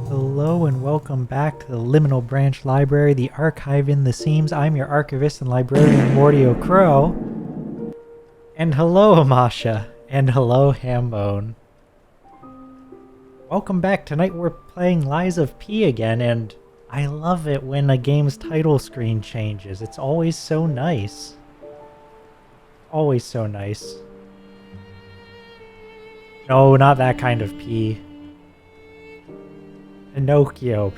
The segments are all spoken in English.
Hello and welcome back to the Liminal Branch Library, the archive in the seams. I'm your archivist and librarian, Mordio Crow. And hello, Amasha. And hello, Hambone. Welcome back. Tonight we're playing Lies of P again, and I love it when a game's title screen changes. It's always so nice. Always so nice. No, not that kind of P. Pinocchio.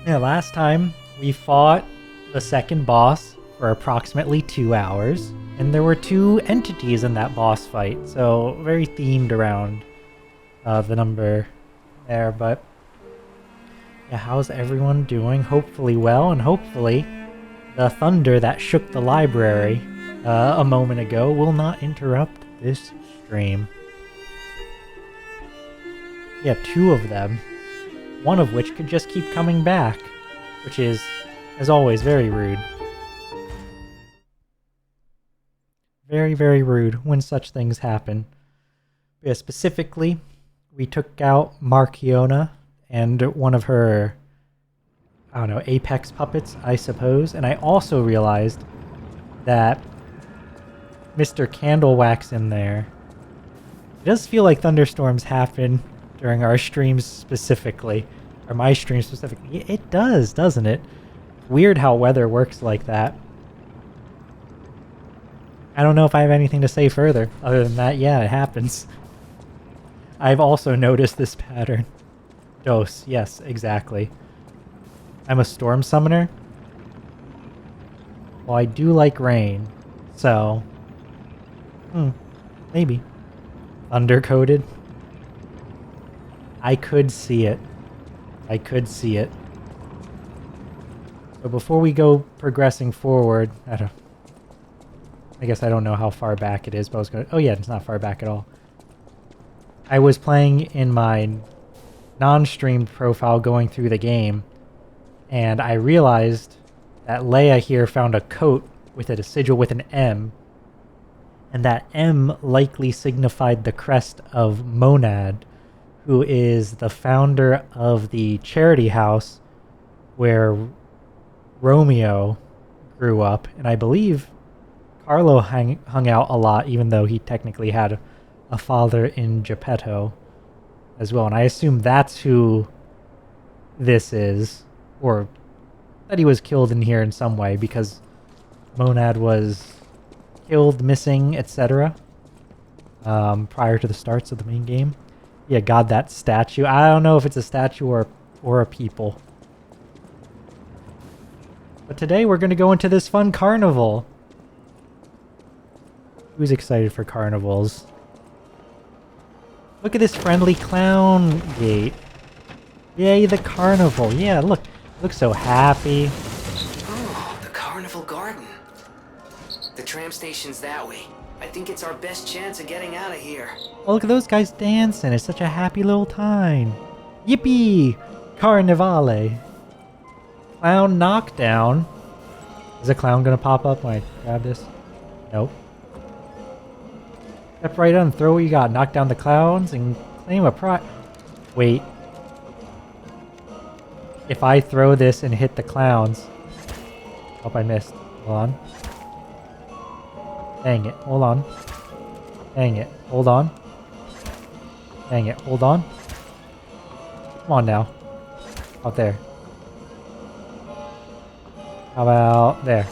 Yeah, last time we fought the second boss for approximately 2 hours, and there were 2 entities in that boss fight, so very themed around the number there, but yeah, how's everyone doing? Hopefully well, and hopefully the thunder that shook the library a moment ago will not interrupt this stream. Yeah, 2 of them. One of which could just keep coming back, which is, as always, very rude. Very, very rude when such things happen. Yeah, specifically, we took out Marchiona and one of her, I don't know, apex puppets, I suppose. And I also realized that Mr. Candlewax in there, it does feel like thunderstorms happen during our streams specifically, or my stream specifically. It does, doesn't it? Weird how weather works like that. I don't know if I have anything to say further, other than that, yeah, it happens. I've also noticed this pattern. Dose, yes, exactly. I'm a storm summoner. Well, I do like rain, so... maybe. Thunder-coated? I could see it. I could see it. So before we go progressing forward, I guess I don't know how far back it is, but I was going to... Oh yeah, it's not far back at all. I was playing in my non-streamed profile going through the game, and I realized that Leia here found a coat with a sigil with an M, and that M likely signified the crest of Monad, who is the founder of the charity house where Romeo grew up. And I believe Carlo hung out a lot, even though he technically had a father in Geppetto as well. And I assume that's who this is, or that he was killed in here in some way, because Monad was killed, missing, etc. Prior to the starts of the main game. Yeah, God, that statue. I don't know if it's a statue or a people. But today we're going to go into this fun carnival. Who's excited for carnivals? Look at this friendly clown gate. Yay, the carnival. Yeah, look. Looks so happy. Oh, the carnival garden. The tram station's that way. I think it's our best chance of getting out of here. Oh, look at those guys dancing. It's such a happy little time. Yippee! Carnivale. Clown knockdown. Is a clown gonna pop up when I grab this? Nope. Step right on, throw what you got. Knock down the clowns and claim a prize. Wait. If I throw this and hit the clowns... Hope I missed. Hold on. Dang it, hold on. Dang it, hold on. Dang it, hold on. Come on now. Out there. How about there?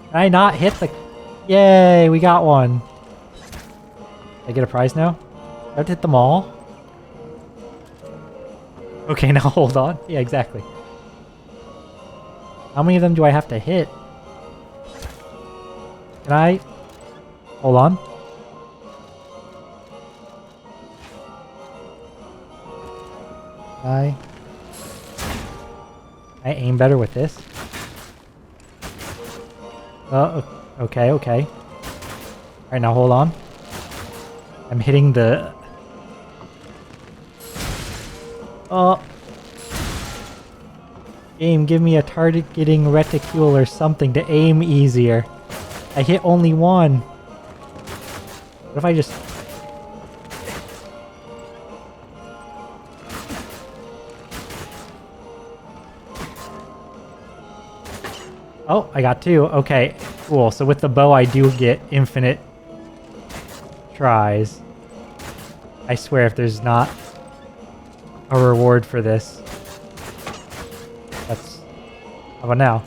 Can I not hit the... Yay, we got one. Did I get a prize now? Do I have to hit them all? Okay, now hold on. Yeah, exactly. How many of them do I have to hit? Can I... Hold on. I aim better with this. Okay. Alright, now hold on. I'm hitting the... Game, give me a targeting reticule or something to aim easier. I hit only one. What if I just... Oh, I got 2. Okay, cool. So with the bow, I do get infinite tries. I swear, if there's not a reward for this. That's... How about now?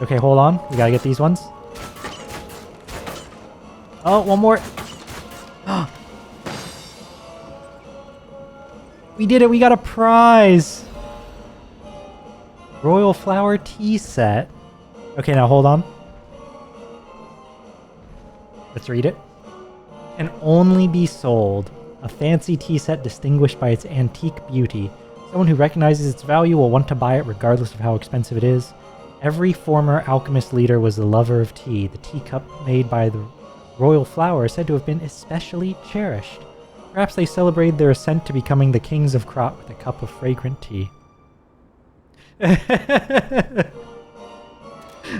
Okay, hold on. We gotta get these ones. Oh, one more. We did it. We got a prize. Royal Flower tea set. Okay, now hold on. Let's read it. Can only be sold. A fancy tea set distinguished by its antique beauty. Someone who recognizes its value will want to buy it regardless of how expensive it is. Every former alchemist leader was a lover of tea. The teacup made by the royal flower is said to have been especially cherished. Perhaps they celebrated their ascent to becoming the kings of Krot with a cup of fragrant tea.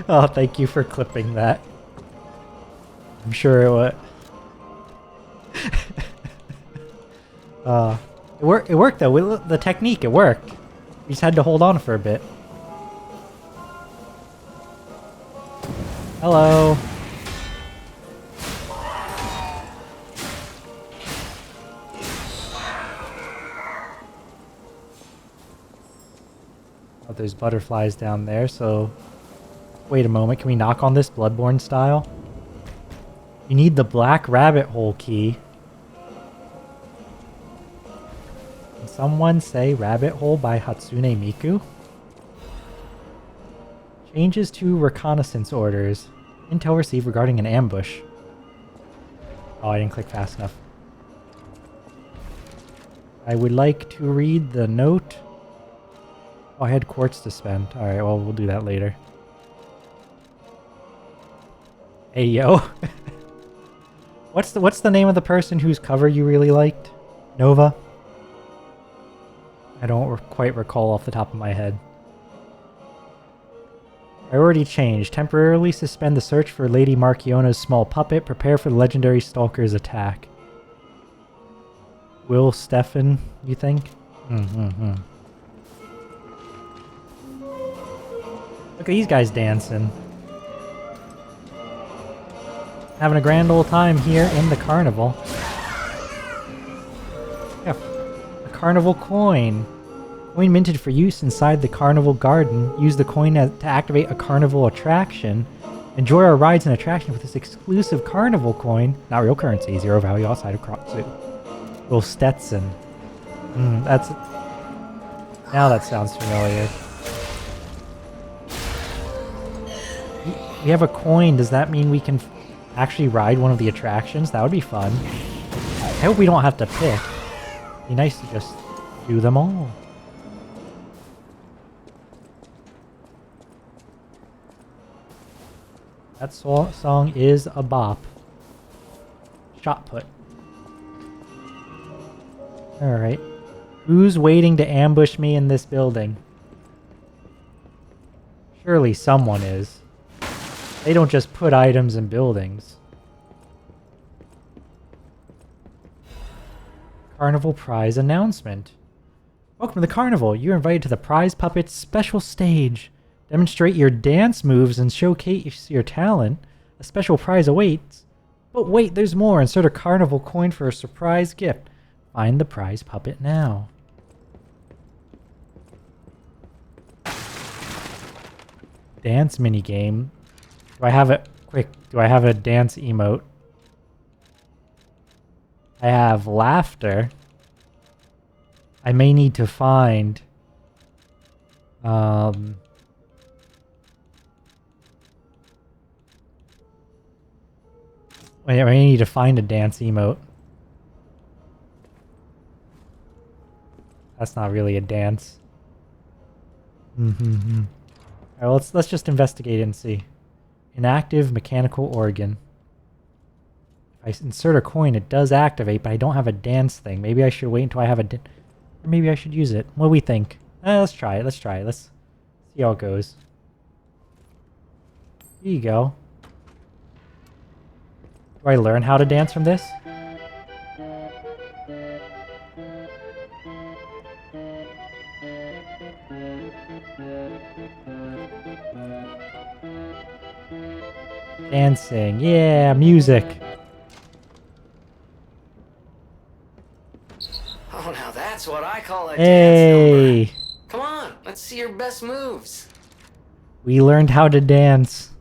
Oh, thank you for clipping that. I'm sure it would. It worked though. The technique, it worked. We just had to hold on for a bit. Hello. Oh, there's butterflies down there, so... Wait a moment, can we knock on this Bloodborne style? You need the black rabbit hole key. Can someone say rabbit hole by Hatsune Miku? Changes to reconnaissance orders. Intel received regarding an ambush. Oh, I didn't click fast enough. I would like to read the note. Oh, I had quartz to spend. Alright, well, we'll do that later. Hey, yo. What's the name of the person whose cover you really liked? Nova? I don't quite recall off the top of my head. Priority change. Temporarily suspend the search for Lady Marchiona's small puppet. Prepare for the legendary stalker's attack. Will Stefan, you think? Look at these guys dancing. Having a grand old time here in the carnival. Yeah, a carnival coin. Coin minted for use inside the carnival garden. Use the coin to activate a carnival attraction. Enjoy our rides and attractions with this exclusive carnival coin. Not real currency, 0 value outside of Krot Zoo. Will Stetson. That's... Now that sounds familiar. We have a coin. Does that mean we can actually ride one of the attractions? That would be fun. I hope we don't have to pick. It'd be nice to just do them all. That song is a bop. Shot put. Alright. Who's waiting to ambush me in this building? Surely someone is. They don't just put items in buildings. Carnival prize announcement. Welcome to the carnival. You're invited to the prize puppet's special stage. Demonstrate your dance moves and showcase your talent. A special prize awaits. But wait, there's more. Insert a carnival coin for a surprise gift. Find the prize puppet now. Dance minigame. Do I have it? Quick, do I have a dance emote? I have laughter. I may need to find... Wait, I may need to find a dance emote. That's not really a dance. Alright, well, let's just investigate and see. Inactive mechanical organ. If I insert a coin, it does activate, but I don't have a dance thing. Maybe I should wait until I have a... Or maybe I should use it. What do we think? Let's try it. Let's try it. Let's see how it goes. Here you go. Do I learn how to dance from this? dancing. Yeah, music. Oh, now that's what I call a dance Hey, number. Come on, let's see your best moves. we learned how to dance.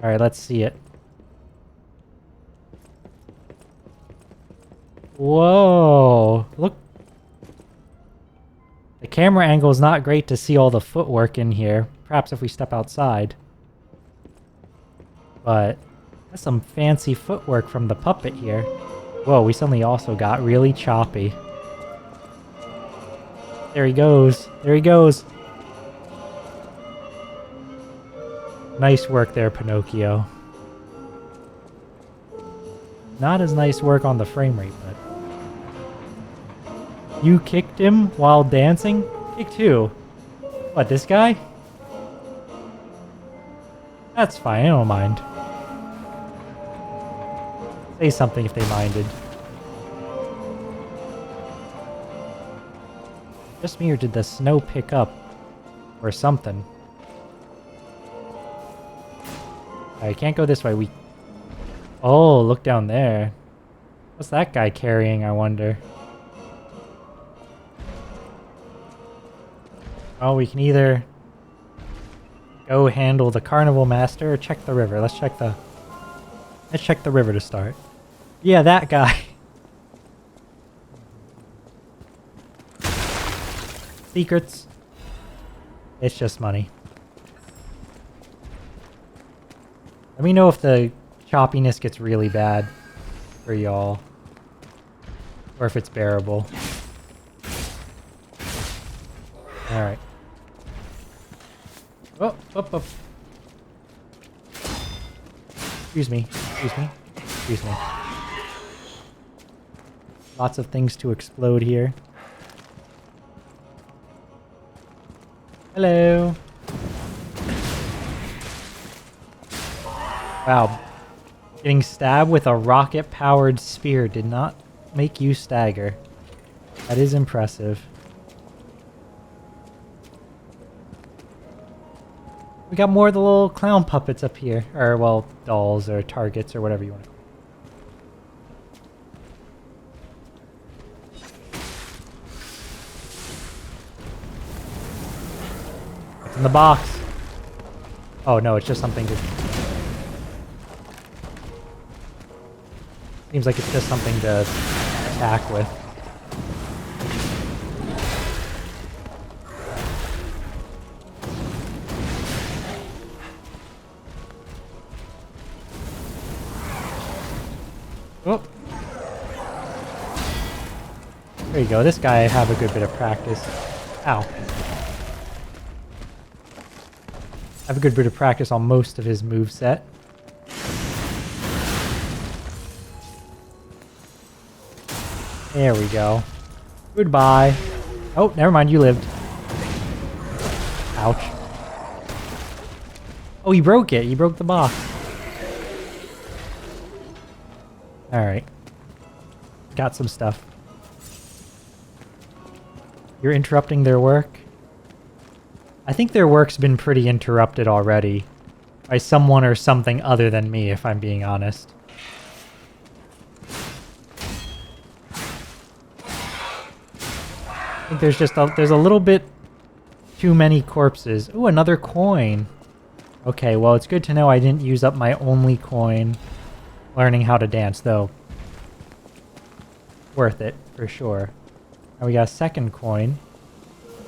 All right, let's see it. Whoa, look. The camera angle is not great to see all the footwork in here. Perhaps if we step outside. But that's some fancy footwork from the puppet here. Whoa, we suddenly also got really choppy. There he goes. There he goes. Nice work there, Pinocchio. Not as nice work on the frame rate, but... You kicked him while dancing? Kicked who? What, this guy? That's fine, I don't mind. Say something if they minded. Just me, or did the snow pick up? Or something? I can't go this way. Oh, look down there. What's that guy carrying, I wonder? Oh, we can either go handle the Carnival Master or check the river. Let's check the river to start. Yeah, that guy. Secrets. It's just money. Let me know if the choppiness gets really bad for y'all. Or if it's bearable. Alright. Oh, up. Excuse me. Lots of things to explode here. Hello. Wow. Getting stabbed with a rocket-powered spear did not make you stagger. That is impressive. We got more of the little clown puppets up here. Or, well, dolls or targets or whatever you want to call them. What's in the box? Oh no, it's just something to... Seems like it's just something to attack with. Oh. There you go. This guy I have a good bit of practice. Ow. I have a good bit of practice on most of his moveset. There we go. Goodbye. Oh, never mind. You lived. Ouch. Oh, he broke it. He broke the box. Alright. Got some stuff. You're interrupting their work? I think their work's been pretty interrupted already. By someone or something other than me, if I'm being honest. I think there's a little bit too many corpses. Ooh, another coin. Okay, well, it's good to know I didn't use up my only coin learning how to dance, though. Worth it, for sure. And we got a second coin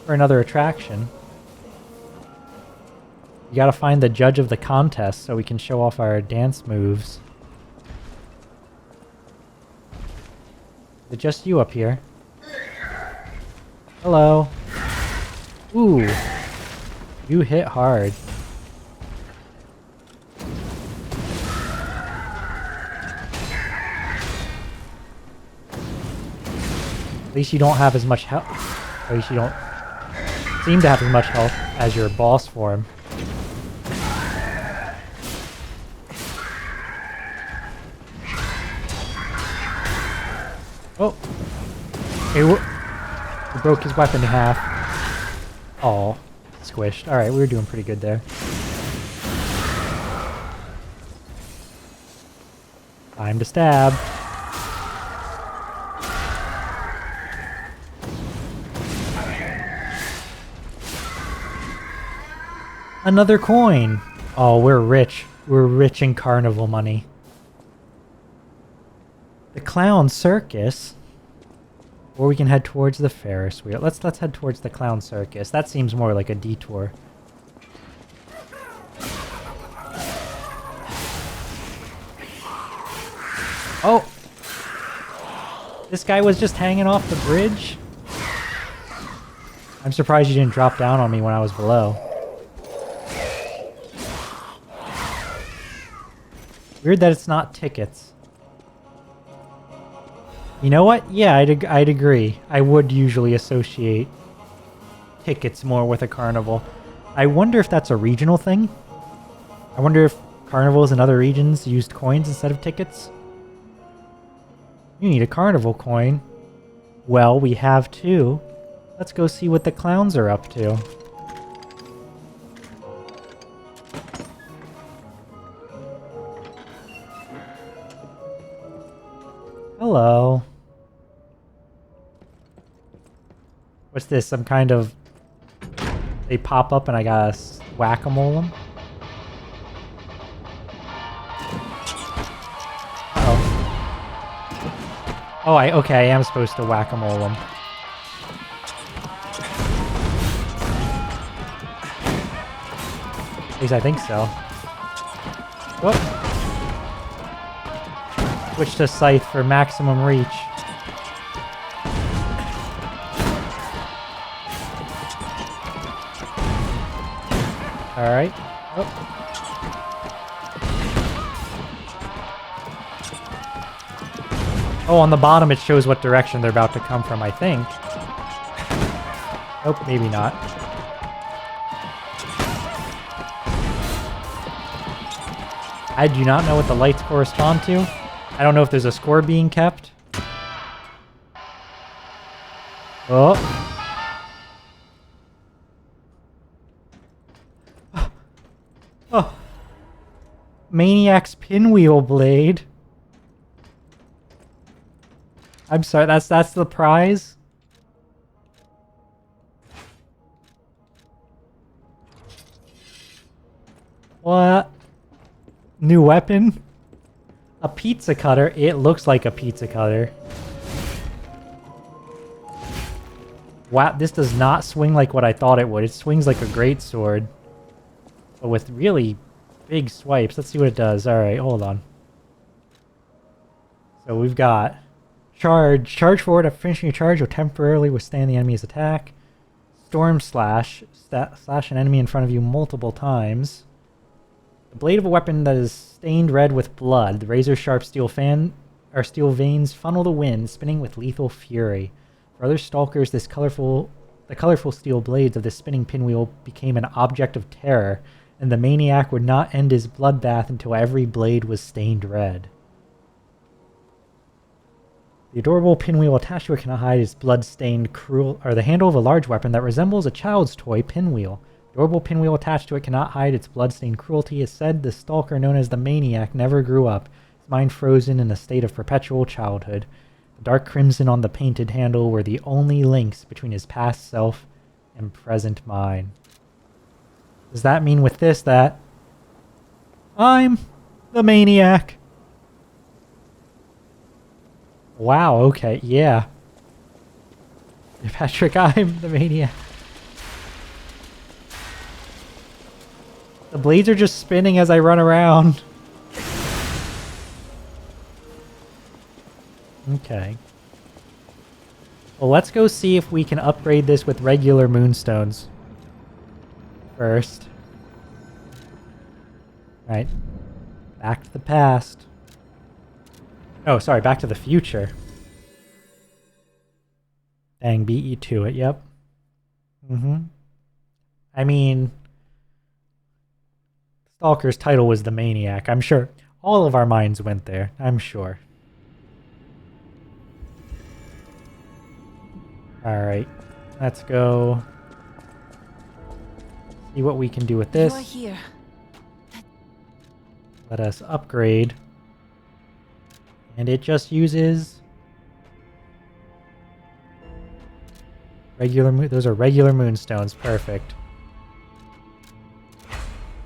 for another attraction. You gotta find the judge of the contest so we can show off our dance moves. Is it just you up here? Hello. Ooh. You hit hard. At least you don't have as much health. At least you don't seem to have as much health as your boss form. Oh. Hey, he broke his weapon in half. Oh, squished. Alright, we were doing pretty good there. Time to stab. Another coin! Oh, we're rich. We're rich in carnival money. The clown circus? Or we can head towards the Ferris wheel. Let's head towards the clown circus. That seems more like a detour. Oh! This guy was just hanging off the bridge? I'm surprised you didn't drop down on me when I was below. Weird that it's not tickets. You know what? Yeah, I'd agree. I would usually associate tickets more with a carnival. I wonder if that's a regional thing? I wonder if carnivals in other regions used coins instead of tickets? You need a carnival coin. Well, we have two. Let's go see what the clowns are up to. Hello. What's this? Some kind of... They pop up and I gotta whack-a-mole them? Uh-oh. Oh, okay, I am supposed to whack-a-mole them. At least I think so. Whoop. Switch to Scythe for maximum reach. Alright. Oh. Oh, on the bottom it shows what direction they're about to come from, I think. Nope, maybe not. I do not know what the lights correspond to. I don't know if there's a score being kept. Oh. Oh. Maniac's pinwheel blade. I'm sorry, that's the prize? What? New weapon? A pizza cutter? It looks like a pizza cutter. Wow, this does not swing like what I thought it would. It swings like a greatsword. But with really big swipes. Let's see what it does. Alright, hold on. So we've got... Charge. Charge forward after finishing a charge will temporarily withstand the enemy's attack. Storm slash. Slash an enemy in front of you multiple times. The blade of a weapon that is stained red with blood. The razor-sharp steel veins funnel the wind, spinning with lethal fury. For other stalkers, the colorful steel blades of the spinning pinwheel became an object of terror, and the maniac would not end his bloodbath until every blade was stained red. The adorable pinwheel attached to it cannot hide its blood-stained the handle of a large weapon that resembles a child's toy pinwheel. The adorable pinwheel attached to it cannot hide its blood-stained cruelty. It said the stalker known as the maniac never grew up, his mind frozen in a state of perpetual childhood. The dark crimson on the painted handle were the only links between his past self and present mind. Does that mean with this that I'm the maniac? Wow, okay, yeah. Patrick, I'm the maniac. The blades are just spinning as I run around. Okay. Well, let's go see if we can upgrade this with regular moonstones. First. Right. Back to the past. Oh, sorry, back to the future. Dang, beat you to it, yep. I mean... Stalker's title was the Maniac. I'm sure all of our minds went there. I'm sure. Alright. Let's go... See what we can do with You are this. here. Let us upgrade. And it just uses regular moon. Those are regular moonstones. Perfect.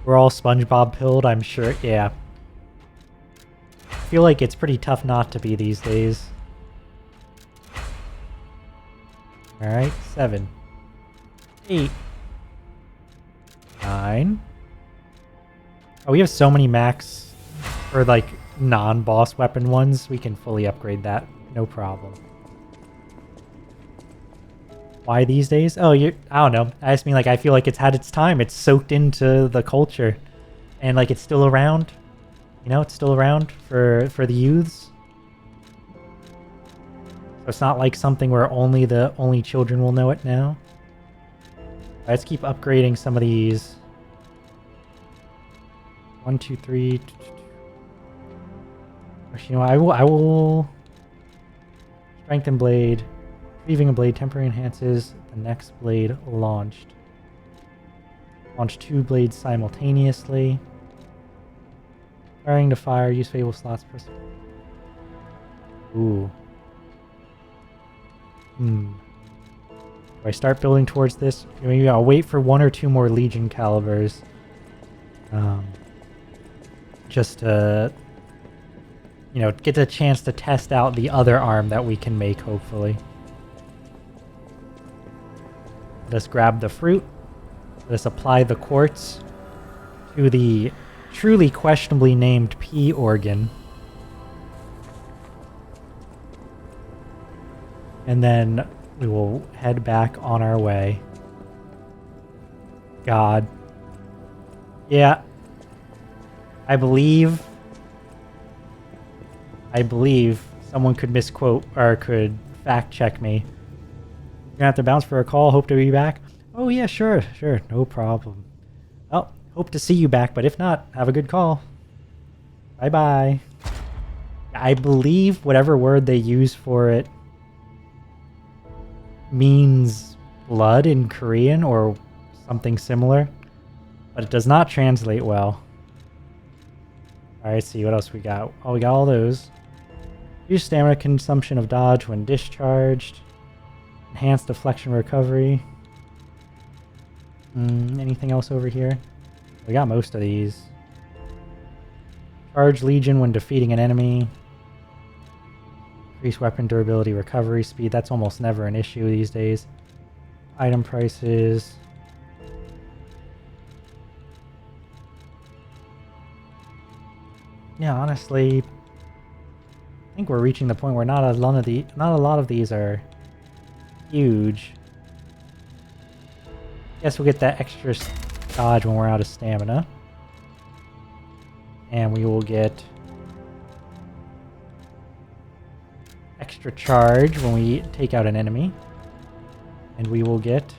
We're all SpongeBob pilled, I'm sure. Yeah. I feel like it's pretty tough not to be these days. Alright, 7. 8. 9. Oh, we have so many max for like non-boss weapon ones. We can fully upgrade that. No problem. Why these days? Oh, I don't know. I just mean like I feel like it's had its time. It's soaked into the culture. And like it's still around. You know, it's still around for the youths. So it's not like something where only children will know it now. Let's keep upgrading some of these. 1, 2, 3. Actually, you know, I will strengthen blade. Retrieving a blade temporarily enhances the next blade launched. Launch 2 blades simultaneously. Firing to fire. Use fable slots. Ooh. Do I start building towards this? Maybe I'll wait for 1 or 2 more Legion calibers. Just to, you know, get a chance to test out the other arm that we can make, hopefully. Let us grab the fruit. Let us apply the quartz to the truly questionably named P organ. And then we will head back on our way. God. Yeah. I believe someone could misquote or could fact check me. You're gonna have to bounce for a call. Hope to be back. Oh yeah, sure. No problem. Well, hope to see you back, but if not, have a good call. Bye-bye. I believe whatever word they use for it means blood in Korean or something similar, but it does not translate well. Alright, see what else we got. Oh, we got all those. Use stamina consumption of dodge when discharged. Enhanced deflection recovery. Anything else over here? We got most of these. Charge Legion when defeating an enemy. Increase weapon durability, recovery speed. That's almost never an issue these days. Item prices. Yeah, honestly, I think we're reaching the point where not a lot of these are huge. Guess we'll get that extra dodge when we're out of stamina. And we will get extra charge when we take out an enemy. And we will get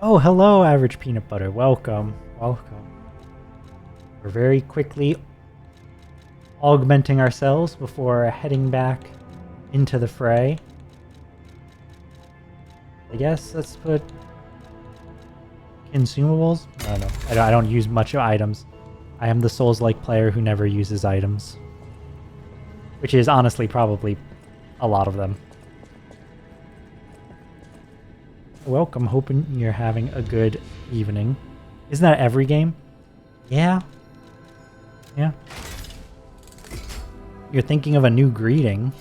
oh, hello, average peanut butter. Welcome. We're very quickly augmenting ourselves before heading back into the fray. I guess let's put consumables. I don't know. I don't use much of items. I am the Souls-like player who never uses items. Which is honestly probably a lot of them. Welcome, hoping you're having a good evening. Isn't that every game? Yeah. You're thinking of a new greeting.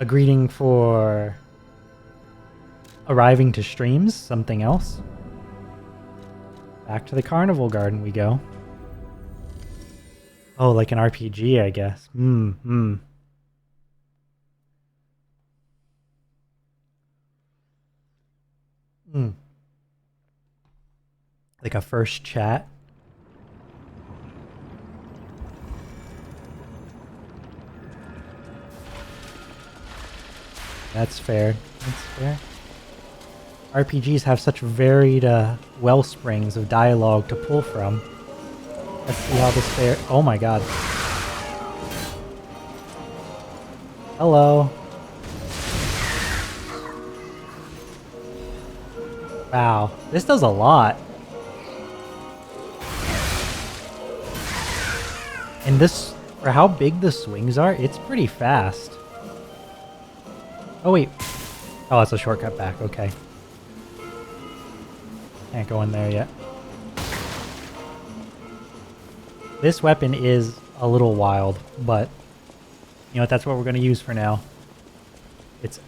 A greeting for arriving to streams, something else. Back to the Carnival Garden we go. Oh, like an RPG, I guess. Like a first chat. That's fair. RPGs have such varied wellsprings of dialogue to pull from. Let's see how this fares. Oh my god. Hello. Wow, this does a lot. And this, for how big the swings are, it's pretty fast. Oh wait. Oh, it's a shortcut back, okay. Can't go in there yet. This weapon is a little wild, but you know what, that's what we're going to use for now. It's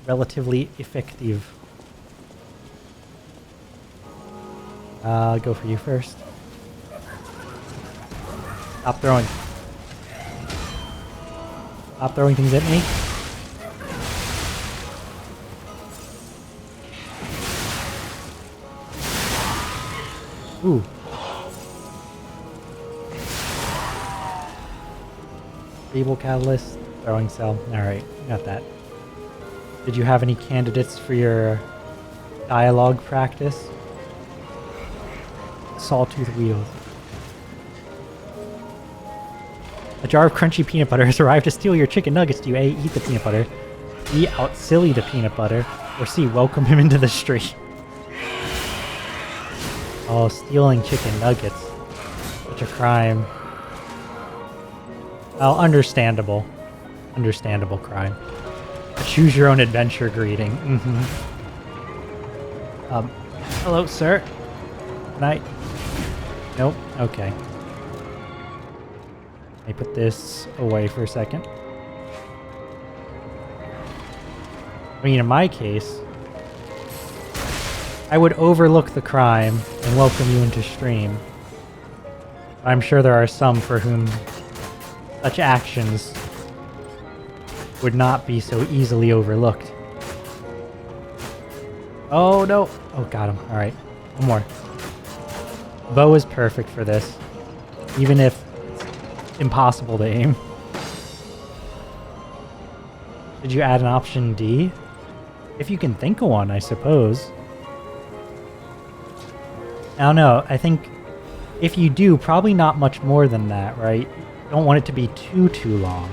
relatively effective. I'll go for you first. Stop throwing. Stop throwing things at me. Ooh. Feeble catalyst, throwing cell. Alright, got that. Did you have any candidates for your dialogue practice? Sawtooth wheels. A jar of crunchy peanut butter has arrived to steal your chicken nuggets. Do you A, eat the peanut butter, B, out-silly the peanut butter, or C, welcome him into the street? Oh, stealing chicken nuggets. Such a crime. Oh, understandable. Understandable crime. A choose your own adventure greeting. Hello, sir. Can I... Nope. Okay. Let me put this away for a second. I mean, in my case, I would overlook the crime and welcome you into stream. I'm sure there are some for whom such actions would not be so easily overlooked. Oh no! Oh, got him. Alright. One more. Bow is perfect for this. Even if it's impossible to aim. Did you add an option D? If you can think of one, I suppose. I don't know. I think if you do, probably not much more than that, right? You don't want it to be too long.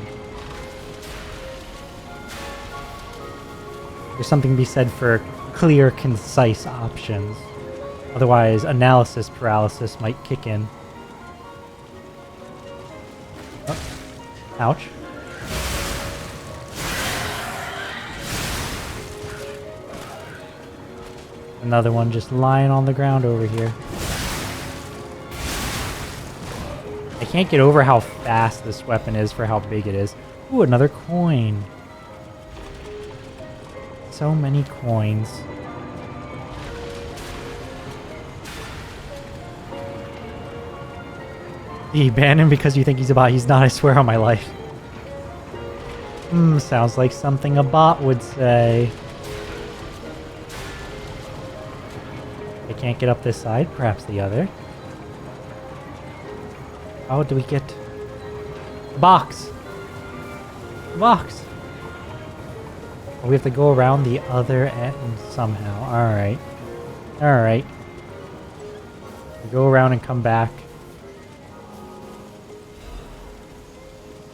There's something to be said for clear, concise options. Otherwise, analysis paralysis might kick in. Oh. Ouch. Another one just lying on the ground over here. I can't get over how fast this weapon is for how big it is. Ooh, another coin. So many coins. You ban him because you think he's a bot. He's not, I swear on my life. Sounds like something a bot would say. I can't get up this side, perhaps the other. How do we get... Box! Box! We have to go around the other end somehow. Alright. Alright. Go around and come back.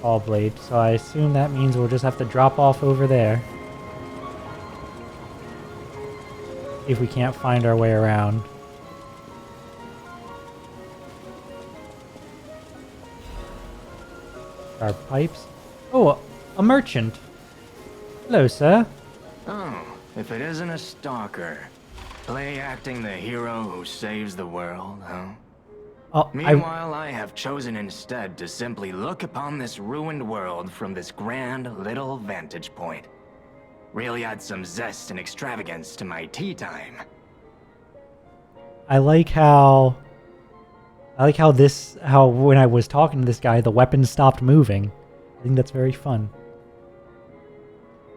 All blade. So I assume that means we'll just have to drop off over there. If we can't find our way around. Our pipes. Oh, a merchant. Hello, sir. Oh, if it isn't a stalker. Play acting the hero who saves the world, huh? Oh, Meanwhile, I have chosen instead to simply look upon this ruined world from this grand little vantage point. Really add some zest and extravagance to my tea time. I like how when I was talking to this guy, the weapon stopped moving. I think that's very fun.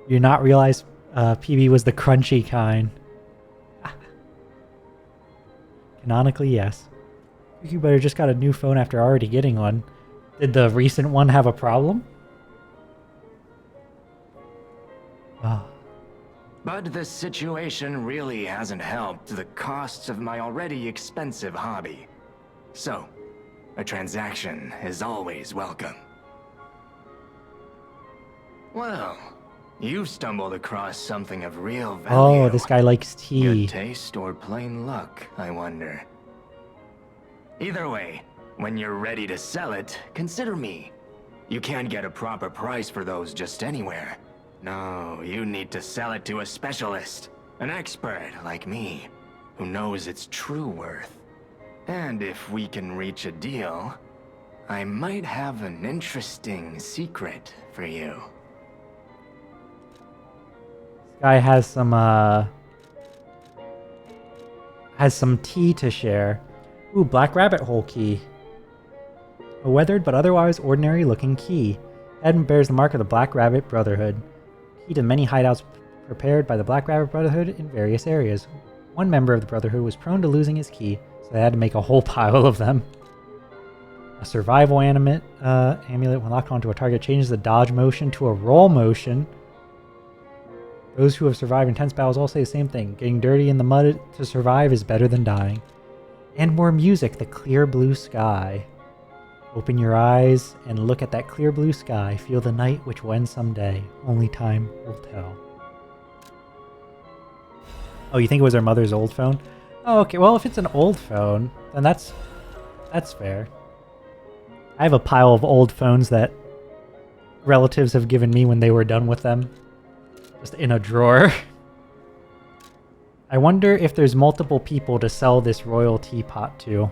You not realize PB was the crunchy kind. Canonically, yes. You better just got a new phone after already getting one. Did the recent one have a problem? Oh. But this situation really hasn't helped the costs of my already expensive hobby. So, a transaction is always welcome. Well, you've stumbled across something of real value. Oh, this guy likes tea. Good taste or plain luck, I wonder. Either way, when you're ready to sell it, consider me. You can't get a proper price for those just anywhere. No, you need to sell it to a specialist, an expert like me, who knows its true worth. And if we can reach a deal, I might have an interesting secret for you. This guy has some tea to share. Ooh, black rabbit hole key. A weathered but otherwise ordinary looking key. Head bears the mark of the Black Rabbit Brotherhood. Key to many hideouts prepared by the Black Rabbit Brotherhood in various areas. One member of the Brotherhood was prone to losing his key, so they had to make a whole pile of them. A survival amulet, when locked onto a target, changes the dodge motion to a roll motion. Those who have survived intense battles all say the same thing. Getting dirty in the mud to survive is better than dying. And more music, the clear blue sky. Open your eyes and look at that clear blue sky. Feel the night which will end someday. Only time will tell. Oh, you think it was our mother's old phone? Oh, okay. Well, if it's an old phone, then that's fair. I have a pile of old phones that relatives have given me when they were done with them. Just in a drawer. I wonder if there's multiple people to sell this royal teapot to.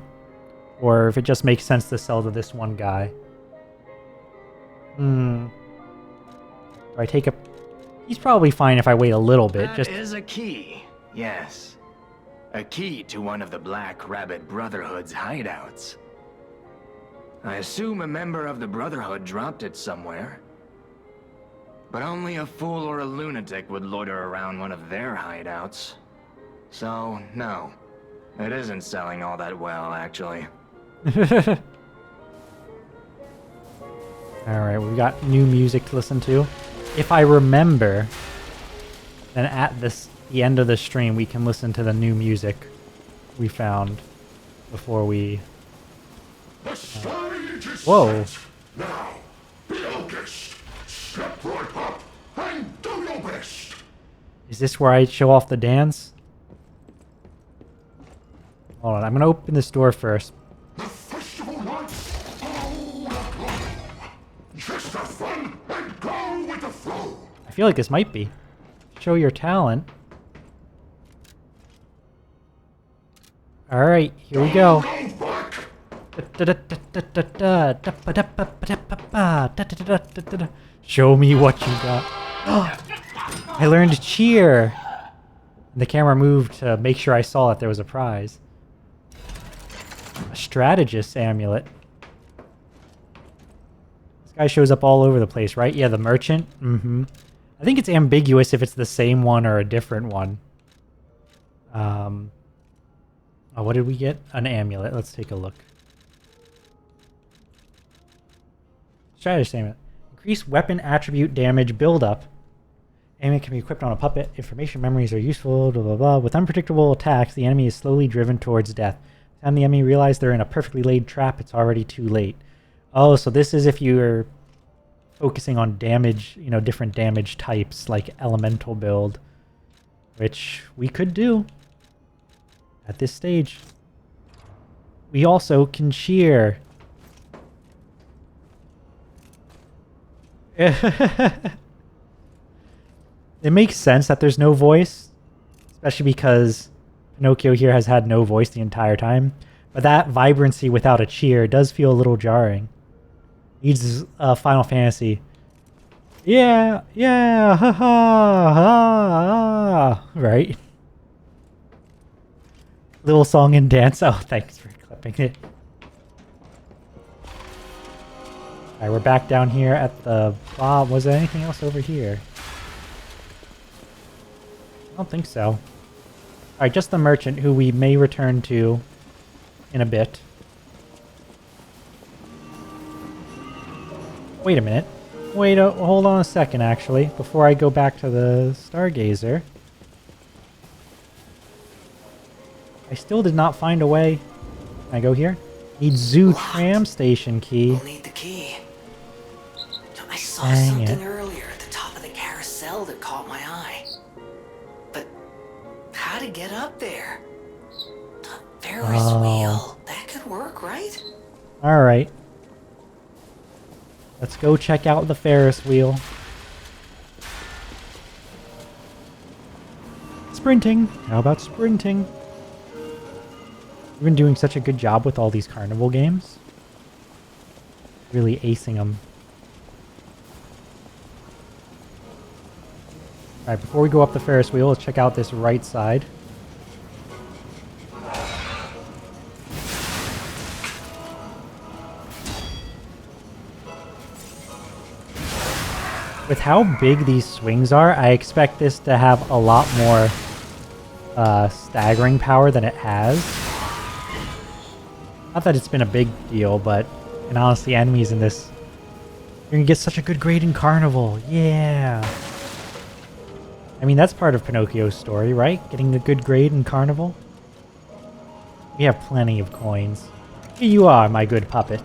Or if it just makes sense to sell to this one guy. Do I take a... He's probably fine if I wait a little bit. That is a key, yes. A key to one of the Black Rabbit Brotherhood's hideouts. I assume a member of the Brotherhood dropped it somewhere. But only a fool or a lunatic would loiter around one of their hideouts. So, no. It isn't selling all that well, actually. Alright, we've got new music to listen to. If I remember, then at the end of the stream we can listen to the new music we found before we... Whoa! Now, be August. Step right up and do your best. Is this where I show off the dance? Hold on, I'm gonna open this door first. The festival lights all aglow. Just have fun and go with the flow. I feel like this might be. Show your talent. Alright, here we go. Show me what you got. I learned cheer. And the camera moved to make sure I saw that there was a prize. A strategist amulet. This guy shows up all over the place, right? Yeah, the merchant. I think it's ambiguous if it's the same one or a different one. Oh, what did we get? An amulet. Let's take a look. Strategist amulet. Increase weapon attribute damage buildup. Amulet can be equipped on a puppet. Information memories are useful, blah, blah, blah. With unpredictable attacks, the enemy is slowly driven towards death. By the time the enemy realizes they're in a perfectly laid trap, it's already too late. Oh, so this is if you're focusing on damage, you know, different damage types, like elemental build. Which we could do at this stage. We also can cheer. It makes sense that there's no voice, especially because Pinocchio here has had no voice the entire time. But that vibrancy without a cheer does feel a little jarring. Needs Final Fantasy. Yeah, yeah, ha ha ha, right? Little song and dance. Oh, thanks for clipping it. Alright, we're back down here at the Bob. Was there anything else over here? I don't think so. Alright, just the merchant, who we may return to in a bit. Wait a minute. Wait, hold on a second, actually, before I go back to the Stargazer. I still did not find a way. Can I go here? Need Zoo Tram Station key. We'll need the key. I saw Dang something it. earlier at the top that caught my eye. But how to get up there? The Ferris wheel. That could work, right? Alright. Let's go check out the Ferris wheel. Sprinting. How about sprinting? You've been doing such a good job with all these carnival games. Really acing them. Alright, before we go up the Ferris wheel, let's check out this right side. With how big these swings are, I expect this to have a lot more staggering power than it has. Not that it's been a big deal, but and honestly, enemies in this, you're gonna get such a good grade in Carnival. Yeah. I mean, that's part of Pinocchio's story, right? Getting a good grade in Carnival. We have plenty of coins. Here you are, my good puppet.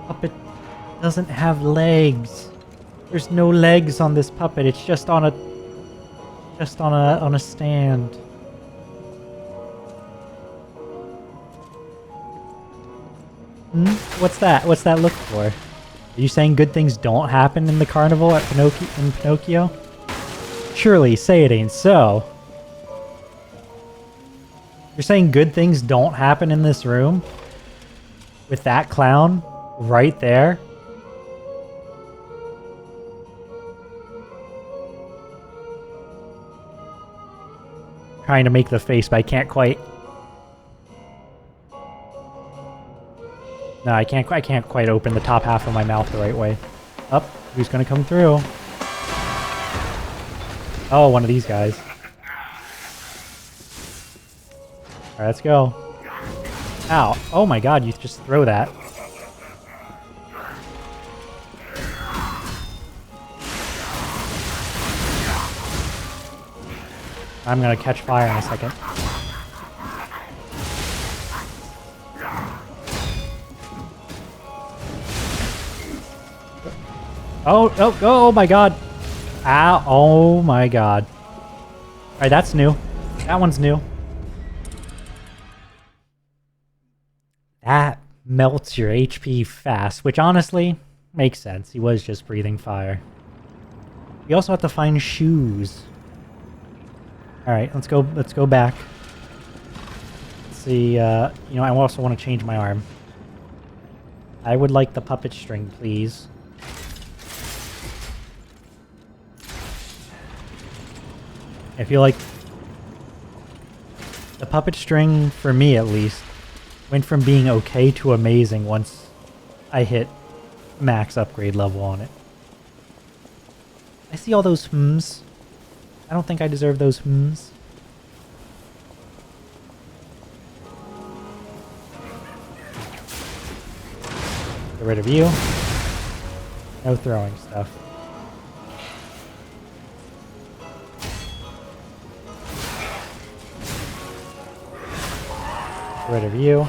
Puppet doesn't have legs. There's no legs on this puppet. It's just on a stand. What's that? What's that look for? Are you saying good things don't happen in the carnival at Pinocchio? Surely, say it ain't so. You're saying good things don't happen in this room? With that clown right there? Trying to make the face, but I can't quite. No, I can't quite open the top half of my mouth the right way. Up, who's gonna come through? Oh, one of these guys. Alright, let's go. Ow. Oh my god, you just throw that. I'm gonna catch fire in a second. Oh my god. Ow, oh my god. Alright, that's new. That one's new. That melts your HP fast, which honestly makes sense. He was just breathing fire. We also have to find shoes. Alright, let's go back. Let's see, you know, I also want to change my arm. I would like the puppet string, please. I feel like the puppet string, for me at least, went from being okay to amazing once I hit max upgrade level on it. I see all those hmms. I don't think I deserve those hmms. Get rid of you. No throwing stuff. Get rid of you.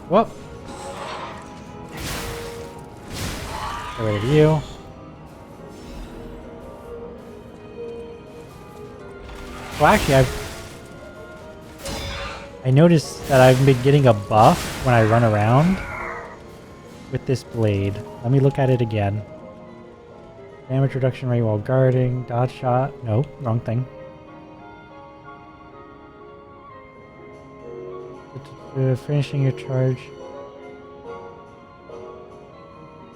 Whoop. Get rid of you. Well, actually, I noticed that I've been getting a buff when I run around with this blade. Let me look at it again. Damage reduction rate while guarding. Dodge shot. Nope, wrong thing. Finishing your charge.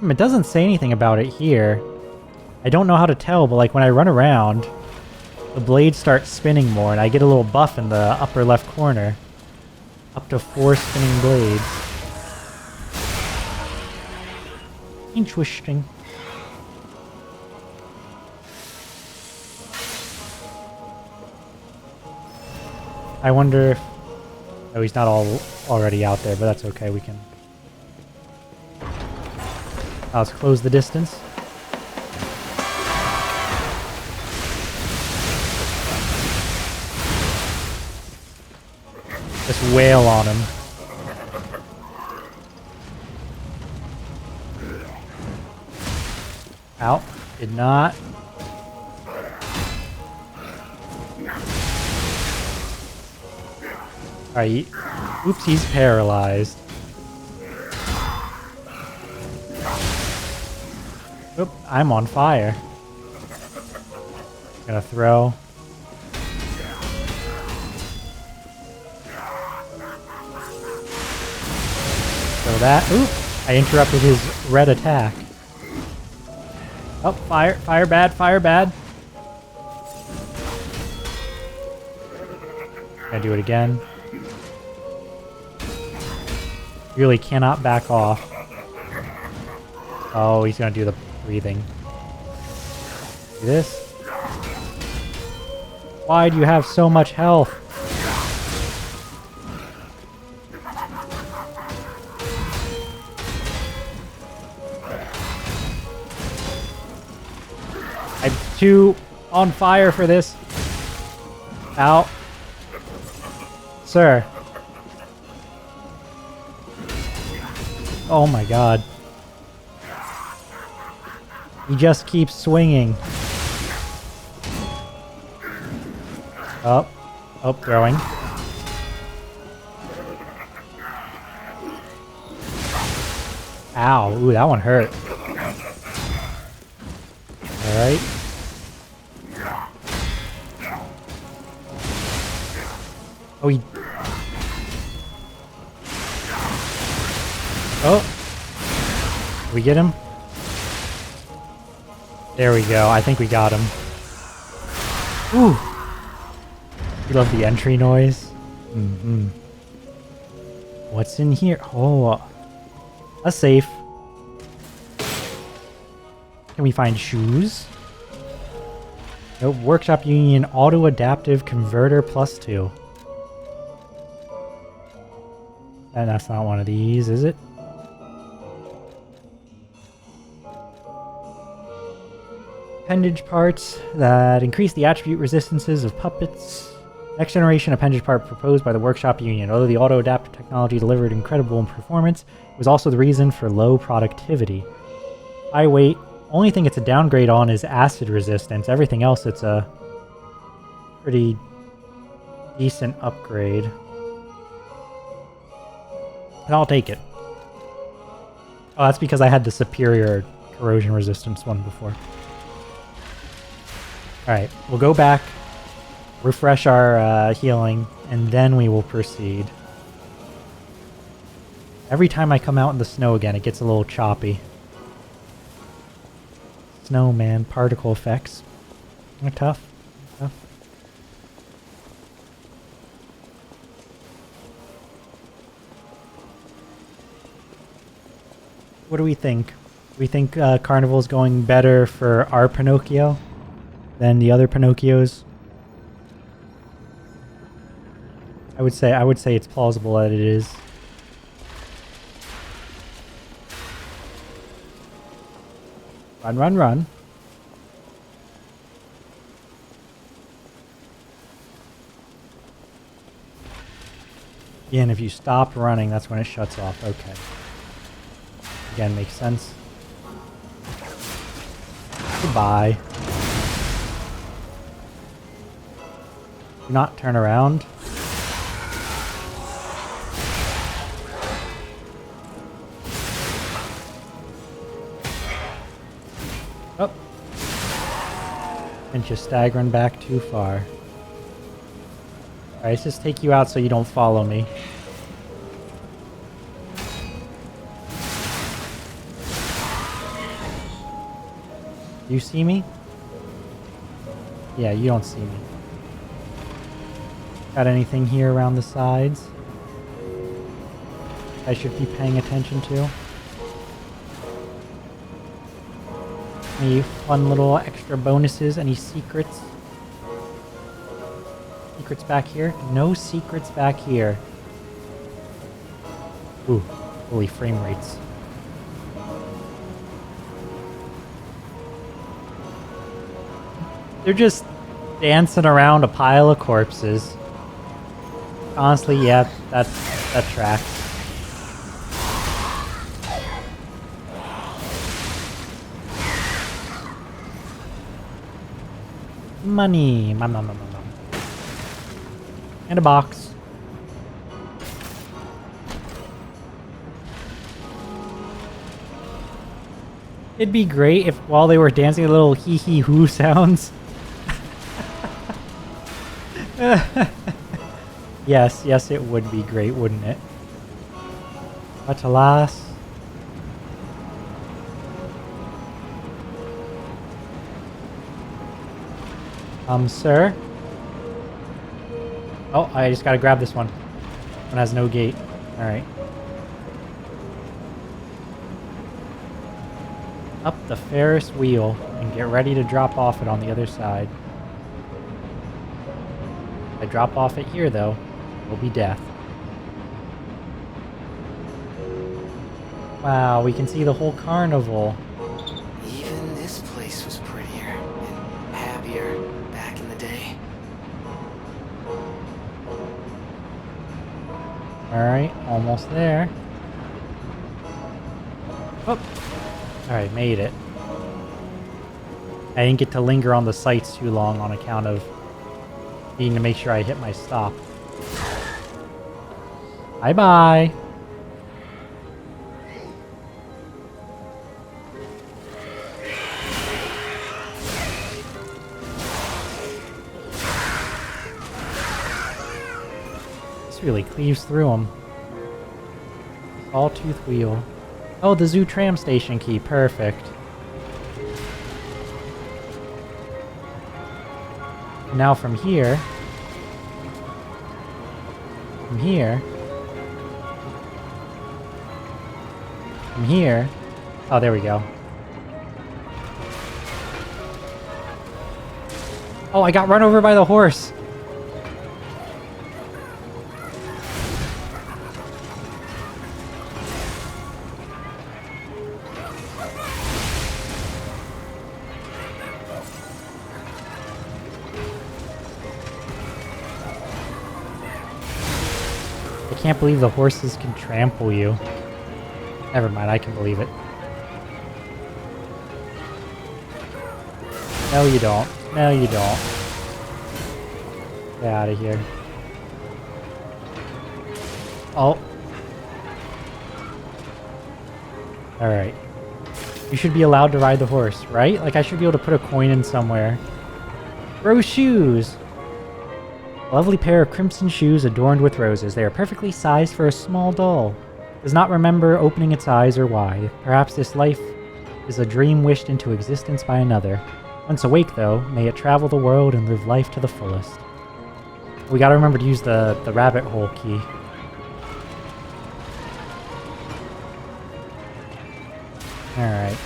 It doesn't say anything about it here. I don't know how to tell, but like when I run around, the blade starts spinning more, and I get a little buff in the upper left corner. Up to 4 spinning blades. Interesting. I wonder if... Oh, he's not already out there, but that's okay. We can... Let's close the distance. Just wail on him. Ow. Did not Alright, oops, he's paralyzed. Oop, I'm on fire. Gonna throw. So that, oop, I interrupted his red attack. Oh, fire, fire bad, fire bad. Gonna do it again. Really cannot back off. Oh, he's gonna do the breathing. Do this. Why do you have so much health? I'm too on fire for this. Ow. Sir. Oh my god. He just keeps swinging. Oh. Oh, throwing. Ow. Ooh, that one hurt. Alright. Oh, he... Oh! Did we get him? There we go. I think we got him. Ooh! You love the entry noise? Mm-hmm. What's in here? Oh, a safe. Can we find shoes? Nope. Workshop Union Auto-Adaptive Converter +2. And that's not one of these, is it? Appendage parts that increase the attribute resistances of puppets. Next generation appendage part proposed by the Workshop Union. Although the auto-adaptive technology delivered incredible performance, it was also the reason for low productivity. High weight. Only thing it's a downgrade on is acid resistance. Everything else it's a pretty decent upgrade. And I'll take it. Oh, that's because I had the superior corrosion resistance one before. Alright, we'll go back, refresh our healing, and then we will proceed. Every time I come out in the snow again, it gets a little choppy. Snowman, particle effects. They're tough. Tough. What do we think? Do we think Carnival's going better for our Pinocchio than the other Pinocchios? I would say it's plausible that it is. Run, run, run. Yeah, and if you stop running, that's when it shuts off. Okay. Again, makes sense. Goodbye. Do not turn around. Oh. And just staggering back too far. Alright, let's just take you out so you don't follow me. You see me? Yeah, you don't see me. Got anything here around the sides I should be paying attention to? Any fun little extra bonuses? Any secrets? Secrets back here? No secrets back here. Ooh, holy frame rates. They're just dancing around a pile of corpses. Honestly, yeah, that tracks. Money. And a box. It'd be great if while they were dancing, little hee hee hoo sounds. Yes, yes, it would be great, wouldn't it? But alas. Sir? Oh, I just gotta grab this one. One has no gate. Alright. Up the Ferris wheel and get ready to drop off it on the other side. If I drop off it here, though, it will be death. Wow, we can see the whole carnival. Even this place was prettier and happier back in the day. Alright, almost there. Oh. Alright, made it. I didn't get to linger on the sights too long on account of needing to make sure I hit my stop. Bye-bye! This really cleaves through them. Sawtooth wheel. Oh, the zoo tram station key. Perfect. Now from here... From here... From here... Oh, there we go. Oh, I got run over by the horse! I can't believe the horses can trample you. Never mind, I can believe it. No, you don't. No, you don't. Get out of here. Oh. Alright. You should be allowed to ride the horse, right? Like, I should be able to put a coin in somewhere. Rose shoes! A lovely pair of crimson shoes adorned with roses. They are perfectly sized for a small doll. Does not remember opening its eyes or why. Perhaps this life is a dream wished into existence by another. Once awake, though, may it travel the world and live life to the fullest. We gotta remember to use the rabbit hole key. Alright.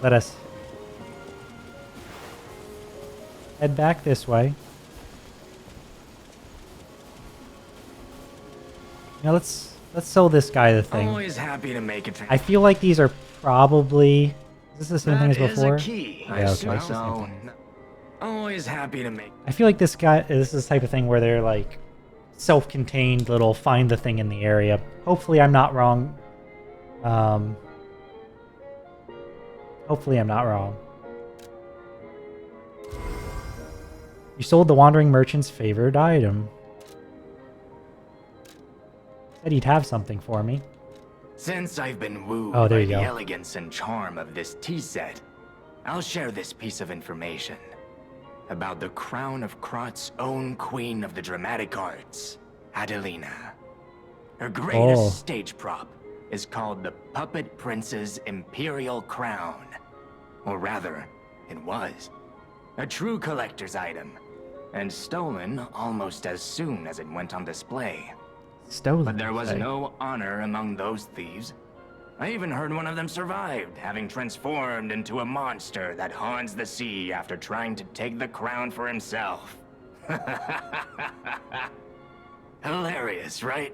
Let us head back this way. Now let's sell this guy the thing. Always happy to make it. I feel like these are probably... Is this the same thing as That is before? a key. Yeah, I okay, assume it's the same so. thing. Always happy to make. I feel like this guy... This is the type of thing where they're like self-contained little find the thing in the area. Hopefully I'm not wrong. Hopefully I'm not wrong. You sold the wandering merchant's favorite item. Said he'd have something for me. Since I've been wooed Oh, there by you the go. elegance and charm of this tea set, I'll share this piece of information about the crown of Krot's own queen of the dramatic arts, Adelina. Her greatest stage prop is called the Puppet Prince's Imperial Crown. Or rather, it was. A true collector's item, and stolen almost as soon as it went on display. Stolen. But there was say. no honor among those thieves. I even heard one of them survived, having transformed into a monster that haunts the sea after trying to take the crown for himself. Hilarious, right?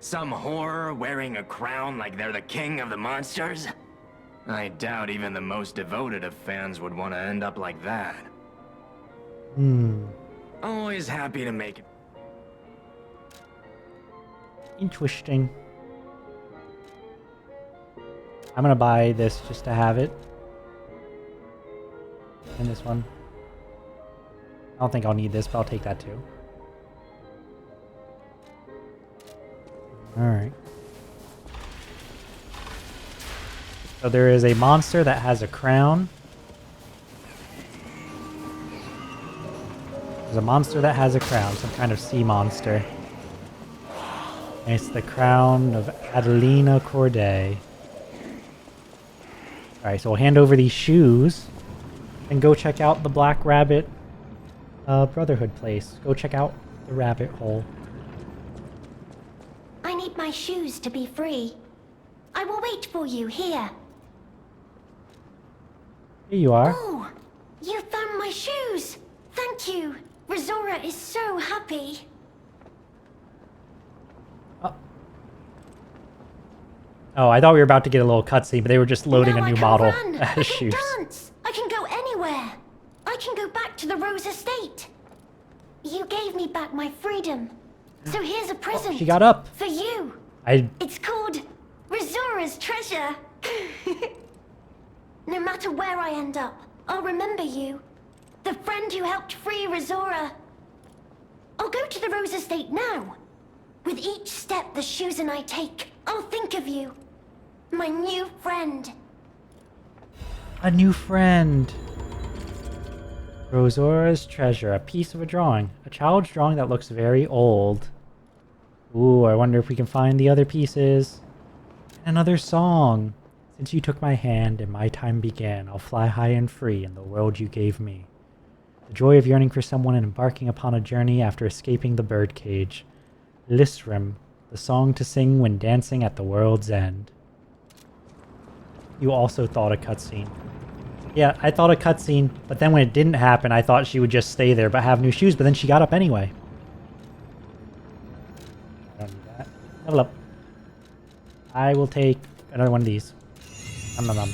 Some horror wearing a crown like they're the king of the monsters? I doubt even the most devoted of fans would want to end up like that. Always happy to make it. Interesting. I'm gonna buy this just to have it. And this one. I don't think I'll need this, but I'll take that too. Alright. So there is a monster that has a crown. There's a monster that has a crown, some kind of sea monster. And it's the crown of Adelina Corday. Alright, so we'll hand over these shoes and go check out the Black Rabbit Brotherhood place. Go check out the rabbit hole. I need my shoes to be free. I will wait for you here. Here you are. Oh, you found my shoes. Thank you. Rizora is so happy. Oh, I thought we were about to get a little cutscene, but they were just loading Now a I new can model run. as I shoes. can dance. I can go anywhere. I can go back to the Rose Estate. You gave me back my freedom. So here's a present. She got up. For you. I It's called Rizora's Treasure. No matter where I end up, I'll remember you. The friend who helped free Rizora. I'll go to the Rose Estate now. With each step the shoes and I take, I'll think of you. My new friend. a new friend. Rosora's treasure, a piece of a drawing. A child's drawing that looks very old. Ooh, I wonder if we can find the other pieces. Another song. Since you took my hand and my time began, I'll fly high and free in the world you gave me. The joy of yearning for someone and embarking upon a journey after escaping the birdcage. Listrim, the song to sing when dancing at the world's end. You also thought a cutscene. Yeah, I thought a cutscene, but then when it didn't happen, I thought she would just stay there but have new shoes, but then she got up anyway. I don't need that. Level up. I will take another one of these. Nom nom nom.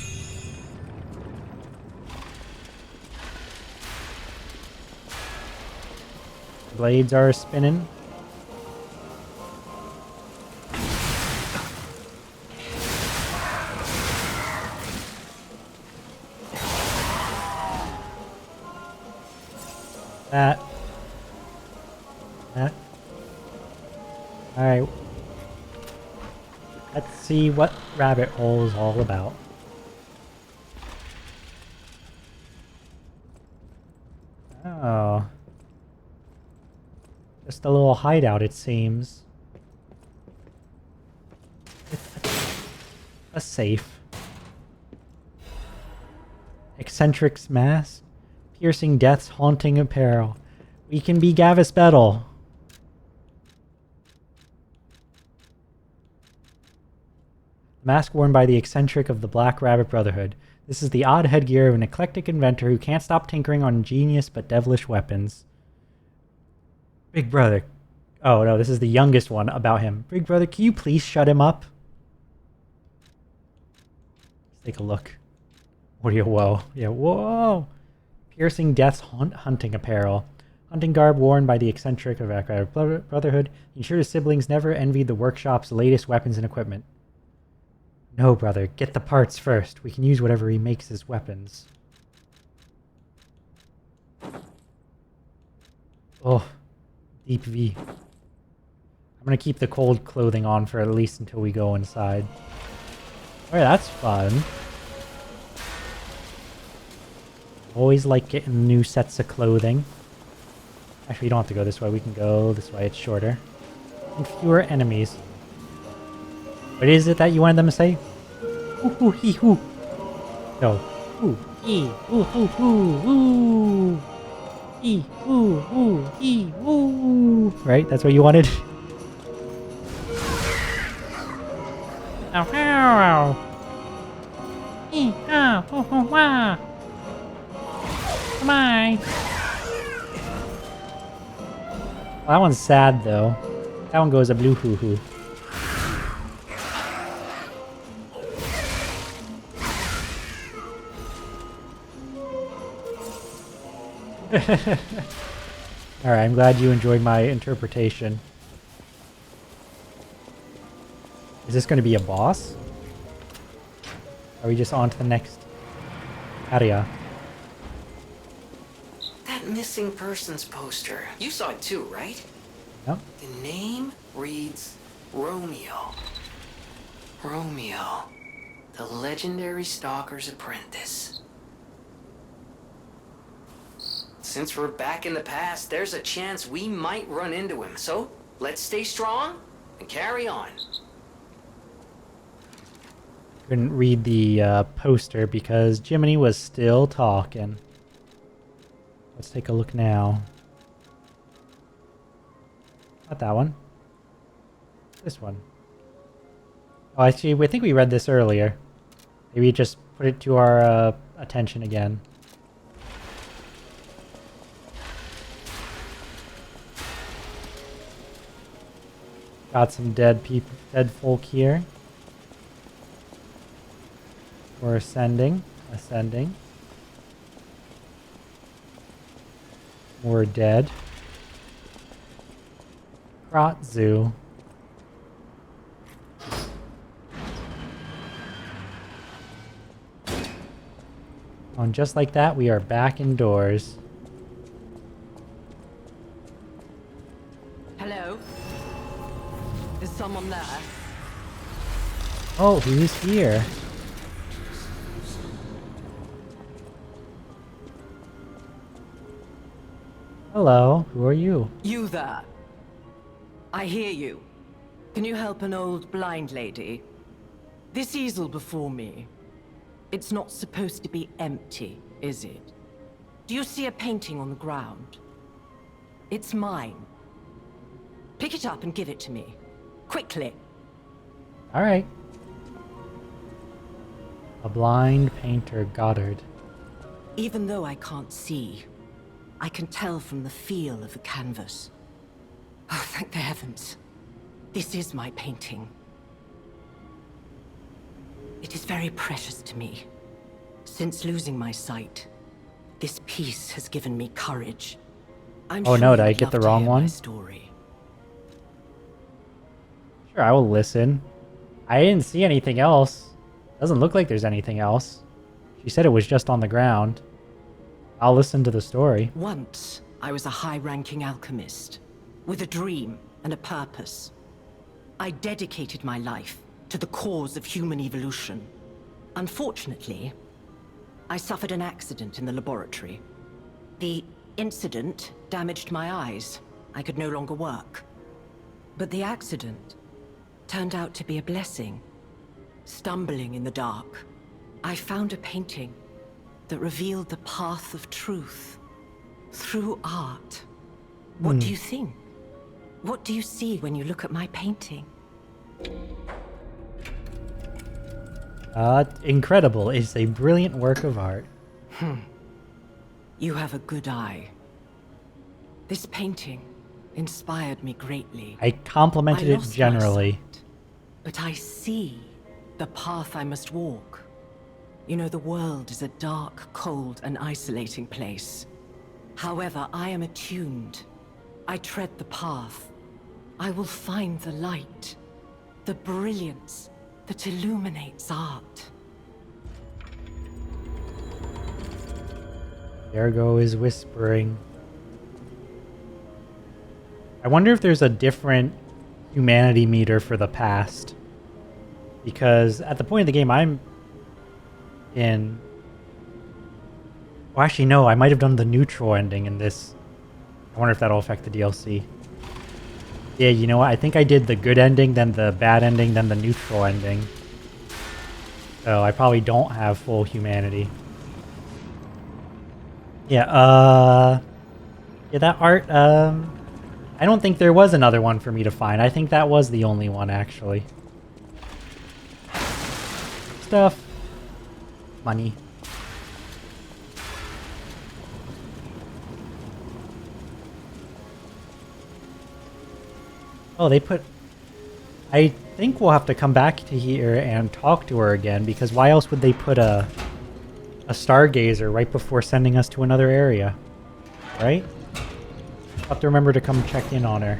Blades are spinning. That. Alright. Let's see what rabbit hole is all about. Oh. Just a little hideout, it seems. A safe. Eccentric's mask. Piercing death's haunting apparel. We can be Gavis Bettle. The mask worn by the eccentric of the Black Rabbit Brotherhood. This is the odd headgear of an eclectic inventor who can't stop tinkering on ingenious but devilish weapons. Big brother. Oh no, this is the youngest one about him. Big brother, can you please shut him up? Let's take a look. Mordio, whoa. Yeah, whoa. Piercing death's hunting apparel. Hunting garb worn by the eccentric of Black Rabbit Brotherhood. Ensure his siblings never envied the workshop's latest weapons and equipment. No, brother. Get the parts first. We can use whatever he makes as weapons. Oh. Deep V. I'm gonna keep the cold clothing on for at least until we go inside. Alright, that's fun. Always like getting new sets of clothing. Actually, you don't have to go this way. We can go this way. It's shorter. And fewer enemies. What is it that you wanted them to say? Ooh, hoo, hee, hoo. No. Ooh, hee, ooh, hoo, hoo, ooh. Hee, ooh, ooh, hee, ooh. Right? That's what you wanted? Ow, ow. Hee, ah, ho, ho, wah. Come on. Well, that one's sad, though. That one goes a blue hoo-hoo. Alright, I'm glad you enjoyed my interpretation. Is this going to be a boss? Are we just on to the next area? That missing persons poster. You saw it too, right? No? The name reads Romeo. Romeo. The legendary stalker's apprentice. Since we're back in the past, there's a chance we might run into him. So, let's stay strong and carry on. Couldn't read the poster because Jiminy was still talking. Let's take a look now. Not that one. This one. Oh, actually, I think we read this earlier. Maybe just put it to our attention again. Got some dead people, dead folk here. We're ascending. We're dead. Rot Zoo. And just like that, we are back indoors. Hello? Is someone there? Oh, who's here? Hello, who are you? You there? I hear you. Can you help an old blind lady? This easel before me. It's not supposed to be empty, is it? Do you see a painting on the ground? It's mine. Pick it up and give it to me. Quickly. Alright. A blind painter, Goddard. Even though I can't see, I can tell from the feel of the canvas. Oh, thank the heavens. This is my painting. It is very precious to me. Since losing my sight, this piece has given me courage. I'm Oh sure no, did I you'd get love the to wrong hear my one? story. Sure, I will listen. I didn't see anything else. Doesn't look like there's anything else. She said it was just on the ground. I'll listen to the story. Once, I was a high-ranking alchemist, with a dream and a purpose. I dedicated my life to the cause of human evolution. Unfortunately, I suffered an accident in the laboratory. The incident damaged my eyes. I could no longer work. But the accident turned out to be a blessing. Stumbling in the dark, I found a painting that revealed the path of truth through art. What do you think? What do you see when you look at my painting? Incredible. It's a brilliant work of art. You have a good eye. This painting inspired me greatly. I complimented I it lost my generally. sight, but I see the path I must walk. You know, the world is a dark, cold, and isolating place. However, I am attuned. I tread the path. I will find the light, the brilliance that illuminates art. Ergo is whispering. I wonder if there's a different humanity meter for the past. Because at the point of the game I'm in... Well, actually, no. I might have done the neutral ending in this. I wonder if that'll affect the DLC. Yeah, you know what? I think I did the good ending, then the bad ending, then the neutral ending. So I probably don't have full humanity. Yeah, yeah, that art, I don't think there was another one for me to find. I think that was the only one, actually. Stuff. Money. Oh, they put... I think we'll have to come back to here and talk to her again, because why else would they put a stargazer right before sending us to another area? Right? I'll have to remember to come check in on her.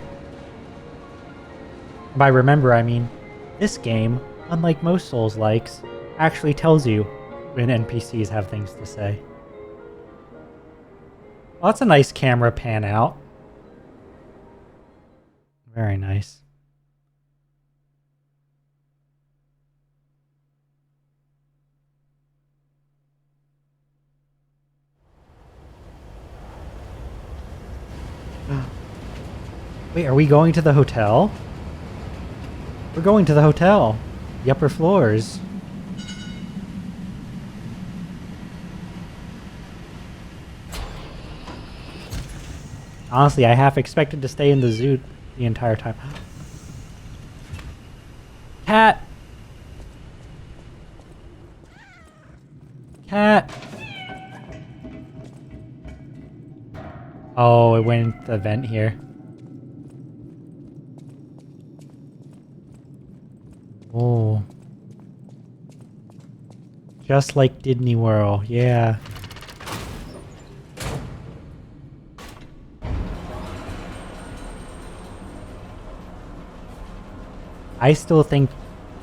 By remember, I mean, this game, unlike most Souls-likes, actually tells you when NPCs have things to say. Well, that's a nice camera pan out. Very nice. Wait, are we going to the hotel? We're going to the hotel. The upper floors. Honestly, I half expected to stay in the zoo the entire time. Cat! Cat! Oh, it went into the vent here. Oh. Just like Disney World, yeah. I still think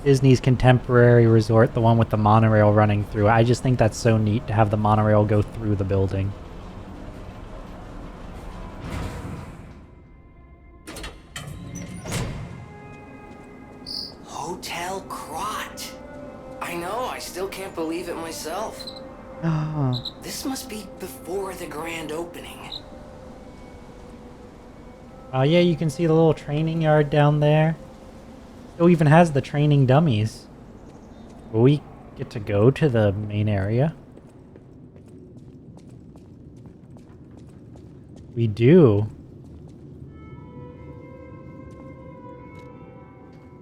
Disney's Contemporary Resort, the one with the monorail running through it, I just think that's so neat to have the monorail go through the building. Hotel Crot. I know, I still can't believe it myself. Oh. This must be before the grand opening. Yeah, you can see the little training yard down there. It even has the training dummies. Will we get to go to the main area? We do.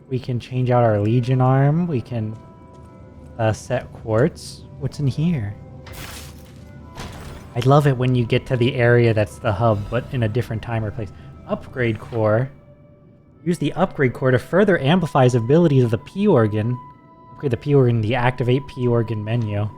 We can change out our Legion arm. We can set quartz. What's in here? I love it when you get to the area that's the hub, but in a different time or place. Upgrade core. Use the upgrade core to further amplify his abilities of the P organ. Upgrade the P organ in the activate P organ menu. A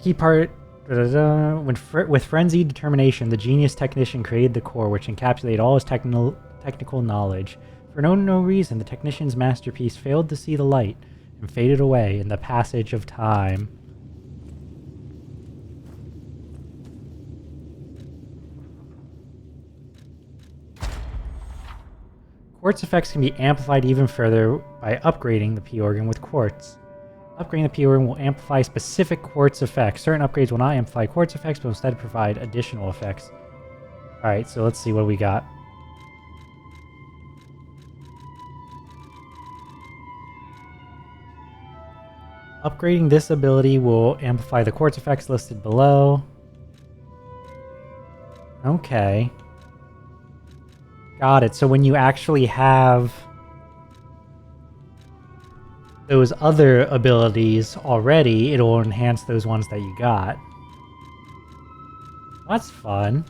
key part. With frenzied determination, the genius technician created the core, which encapsulated all his technical knowledge. For no reason, the technician's masterpiece failed to see the light and faded away in the passage of time. Quartz effects can be amplified even further by upgrading the P organ with quartz. Upgrading the P organ will amplify specific quartz effects. Certain upgrades will not amplify quartz effects, but instead provide additional effects. Alright, so let's see what we got. Upgrading this ability will amplify the quartz effects listed below. Okay. Got it. So when you actually have those other abilities already, it'll enhance those ones that you got. That's fun.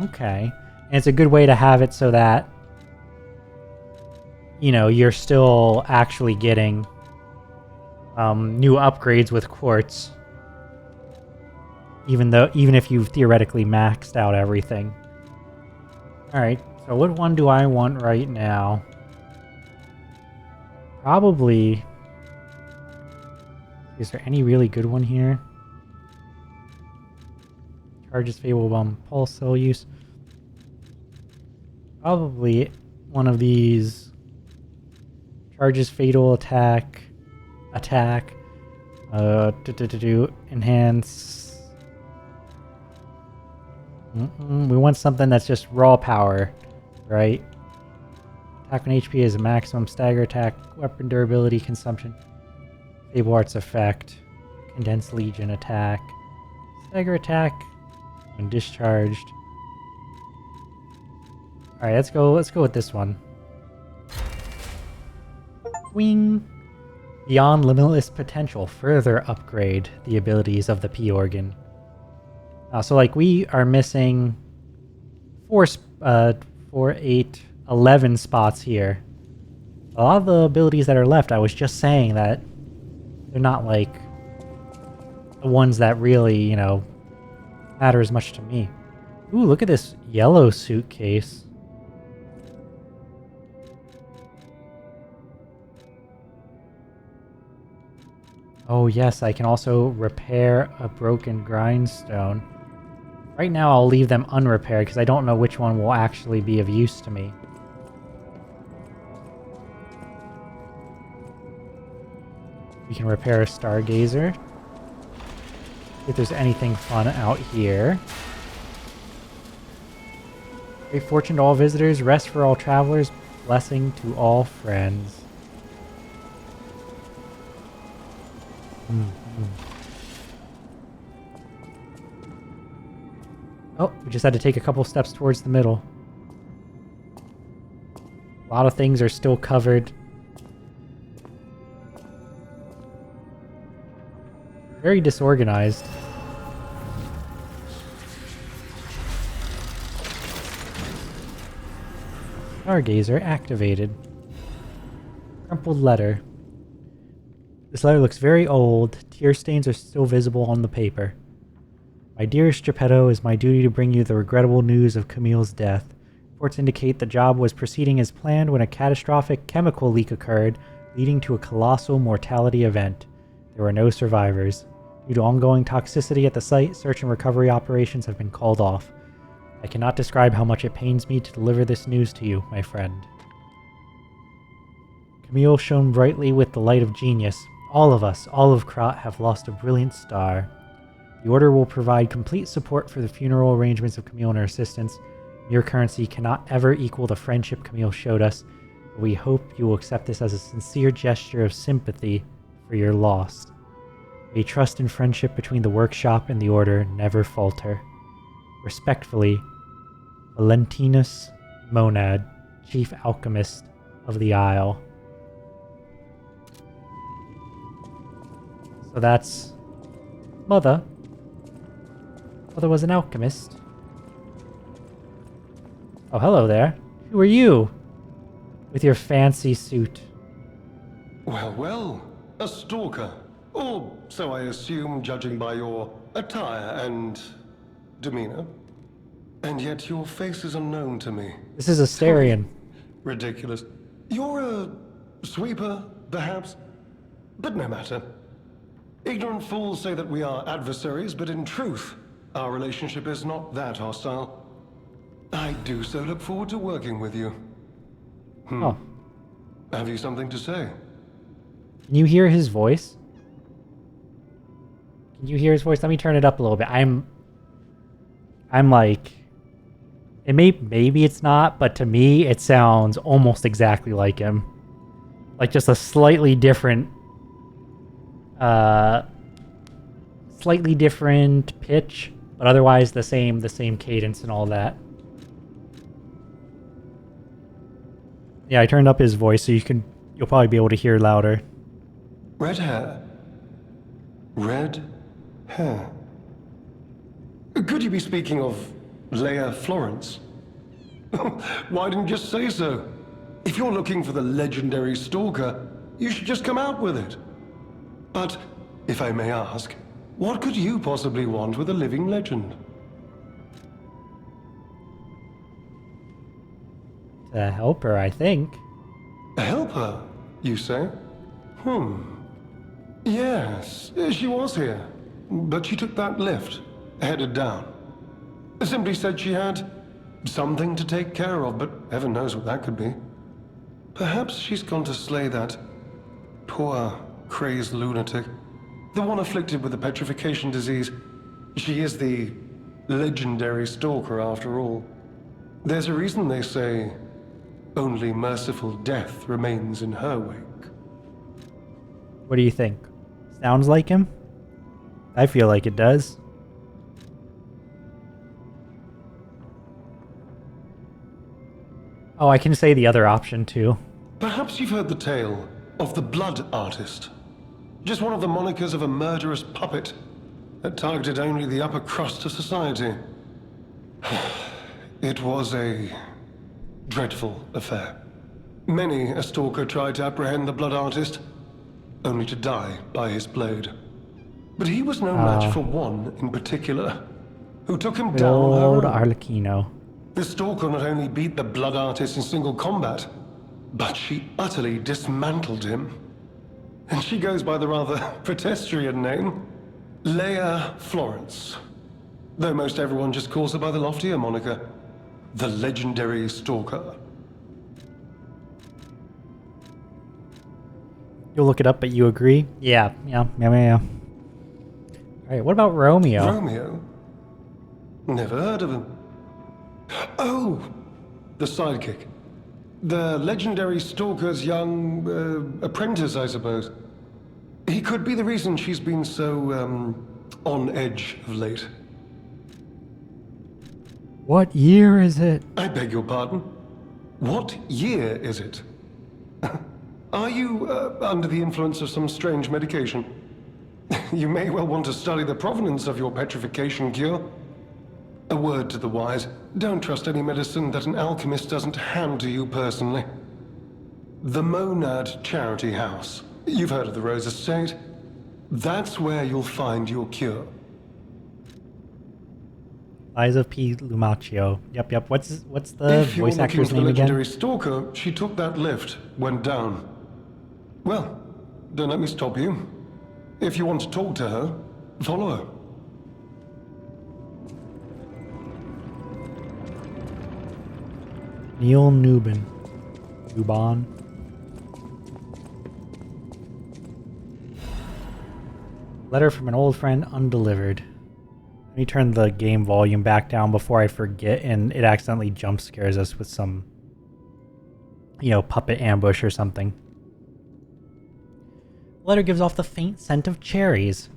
Okay. And it's a good way to have it so that, you know, you're still actually getting new upgrades with quartz. Even if you've theoretically maxed out everything. Alright. So what one do I want right now? Probably... Is there any really good one here? Charges Fable Bomb Pulse Cell use. Probably one of these. Charges Fatal Attack. Enhance. We want something that's just raw power. Right? Attack when HP is a maximum, stagger attack, weapon durability, consumption, Fable Arts effect, condensed legion attack, stagger attack when discharged. Alright, let's go with this one. Wing! Beyond limitless potential, further upgrade the abilities of the P organ. So like we are missing 11 spots here. A lot of the abilities that are left, I was just saying that they're not like the ones that really, you know, matter as much to me. Ooh, look at this yellow suitcase. Oh yes, I can also repair a broken grindstone. Right now I'll leave them unrepaired because I don't know which one will actually be of use to me. We can repair a stargazer. If there's anything fun out here. Great fortune to all visitors, rest for all travelers, blessing to all friends. Oh, we just had to take a couple steps towards the middle. A lot of things are still covered. Very disorganized. Stargazer activated. Crumpled letter. This letter looks very old. Tear stains are still visible on the paper. My dearest Geppetto, it is my duty to bring you the regrettable news of Camille's death. Reports indicate the job was proceeding as planned when a catastrophic chemical leak occurred, leading to a colossal mortality event. There were no survivors. Due to ongoing toxicity at the site, search and recovery operations have been called off. I cannot describe how much it pains me to deliver this news to you, my friend. Camille shone brightly with the light of genius. All of us, all of Krat, have lost a brilliant star. The Order will provide complete support for the funeral arrangements of Camille and her assistants. Your currency cannot ever equal the friendship Camille showed us, but we hope you will accept this as a sincere gesture of sympathy for your loss. May trust and friendship between the workshop and the Order never falter. Respectfully, Valentinus Monad, Chief Alchemist of the Isle. So that's Mother. Mother was an alchemist. Oh, hello there. Who are you? With your fancy suit. Well, well, a stalker. Or so I assume, judging by your attire and demeanor. And yet your face is unknown to me. This is Asterion. Ridiculous. You're a sweeper, perhaps? But no matter. Ignorant fools say that we are adversaries, but in truth, our relationship is not that hostile. I do so look forward to working with you. Oh. Have you something to say? Can you hear his voice? Can you hear his voice? Let me turn it up a little bit. I'm like, maybe it's not, but to me it sounds almost exactly like him. Like just a slightly different pitch, but otherwise the same cadence and all that. Yeah, I turned up his voice so you'll probably be able to hear louder. Red hair. Red hair. Could you be speaking of Leia Florence? Why didn't you just say so? If you're looking for the legendary stalker, you should just come out with it. But, if I may ask, what could you possibly want with a living legend? To help her, I think. Help her, you say? Yes, she was here. But she took that lift, headed down. Simply said she had something to take care of, but heaven knows what that could be. Perhaps she's gone to slay that poor, crazed lunatic. The one afflicted with the petrification disease. She is the legendary stalker after all. There's a reason they say only merciful death remains in her wake. What do you think? Sounds like him? I feel like it does. Oh, I can say the other option too. Perhaps you've heard the tale of the Blood Artist. Just one of the monikers of a murderous puppet that targeted only the upper crust of society. It was a dreadful affair. Many a stalker tried to apprehend the Blood Artist, only to die by his blade. But he was no match for one in particular, who took him down on Old her own. Arlecchino. The stalker not only beat the Blood Artist in single combat, but she utterly dismantled him. And she goes by the rather pedestrian name, Leia Florence. Though most everyone just calls her by the loftier moniker, the legendary stalker. You'll look it up, but you agree? Yeah. Alright, what about Romeo? Romeo? Never heard of him. Oh, the sidekick. The legendary stalker's young apprentice, I suppose. He could be the reason she's been so, on edge of late. What year is it? I beg your pardon? What year is it? Are you, under the influence of some strange medication? You may well want to study the provenance of your petrification cure. A word to the wise, don't trust any medicine that an alchemist doesn't hand to you personally. The Monad Charity House. You've heard of the Rose Estate? That's where you'll find your cure. Lies of P Lumaccio. Yep. What's the If you're voice actor's looking for the name again? legendary stalker, she took that lift, went down. Well, don't let me stop you. If you want to talk to her, follow her. Neil Nubin. Nuban. Letter from an old friend undelivered. Let me turn the game volume back down before I forget and it accidentally jump scares us with some, puppet ambush or something. The letter gives off the faint scent of cherries.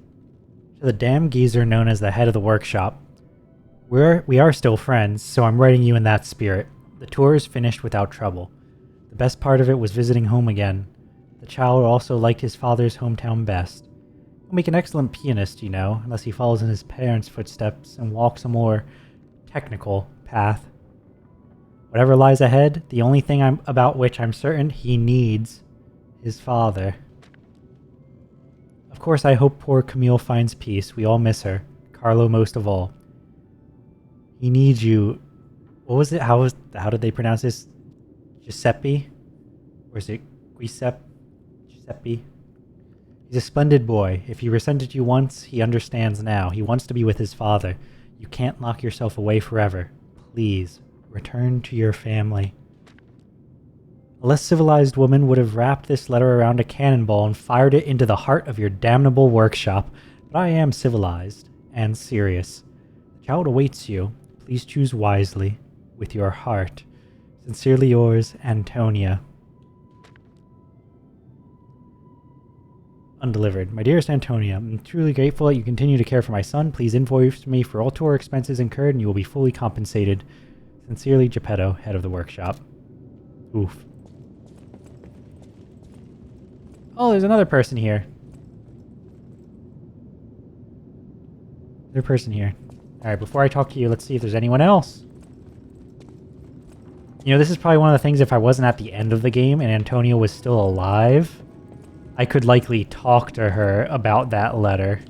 To the damn geezer known as the head of the workshop. We are still friends, so I'm writing you in that spirit. The tour is finished without trouble. The best part of it was visiting home again. The child also liked his father's hometown best. He'll make an excellent pianist, unless he follows in his parents' footsteps and walks a more technical path. Whatever lies ahead, the only thing about which I'm certain he needs his father. Of course, I hope poor Camille finds peace. We all miss her. Carlo most of all. He needs you. What was it? How did they pronounce this? Giuseppe? Or is it Giuseppe? Giuseppe? He's a splendid boy. If he resented you once, he understands now. He wants to be with his father. You can't lock yourself away forever. Please, return to your family. A less civilized woman would have wrapped this letter around a cannonball and fired it into the heart of your damnable workshop. But I am civilized and serious. The child awaits you. Please choose wisely. With your heart. Sincerely yours, Antonia. Undelivered. My dearest Antonia, I'm truly grateful that you continue to care for my son. Please invoice me for all tour expenses incurred and you will be fully compensated. Sincerely, Geppetto, head of the workshop. Oof. Oh, there's another person here. Another person here. Alright, before I talk to you, let's see if there's anyone else. This is probably one of the things, if I wasn't at the end of the game and Antonia was still alive, I could likely talk to her about that letter.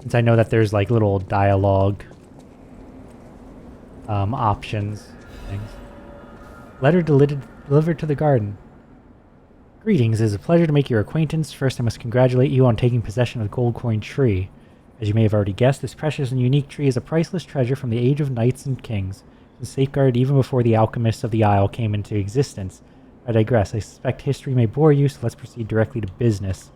Since I know that there's like little dialogue options things. Letter delivered to the garden. Greetings, it is a pleasure to make your acquaintance. First, I must congratulate you on taking possession of the gold coin tree. As you may have already guessed, this precious and unique tree is a priceless treasure from the age of knights and kings. Safeguarded even before the alchemists of the Isle came into existence. I digress. I suspect history may bore you, so let's proceed directly to business.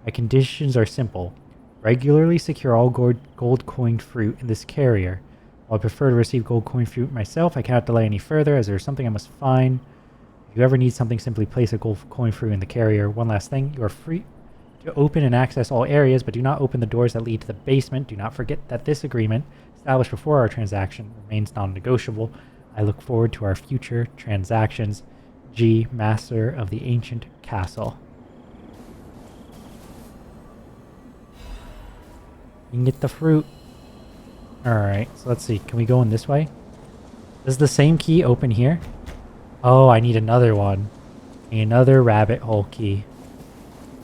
My conditions are simple. Regularly secure all gold coin fruit in this carrier. While I prefer to receive gold coin fruit myself, I cannot delay any further, as there is something I must find. If you ever need something, simply place a gold coin fruit in the carrier. One last thing, you are free to open and access all areas, but do not open the doors that lead to the basement. Do not forget that this agreement, established before our transaction, remains non-negotiable. I look forward to our future transactions. G, Master of the Ancient Castle. You can get the fruit. Alright, so let's see. Can we go in this way? Does the same key open here? Oh, I need another one. Another rabbit hole key.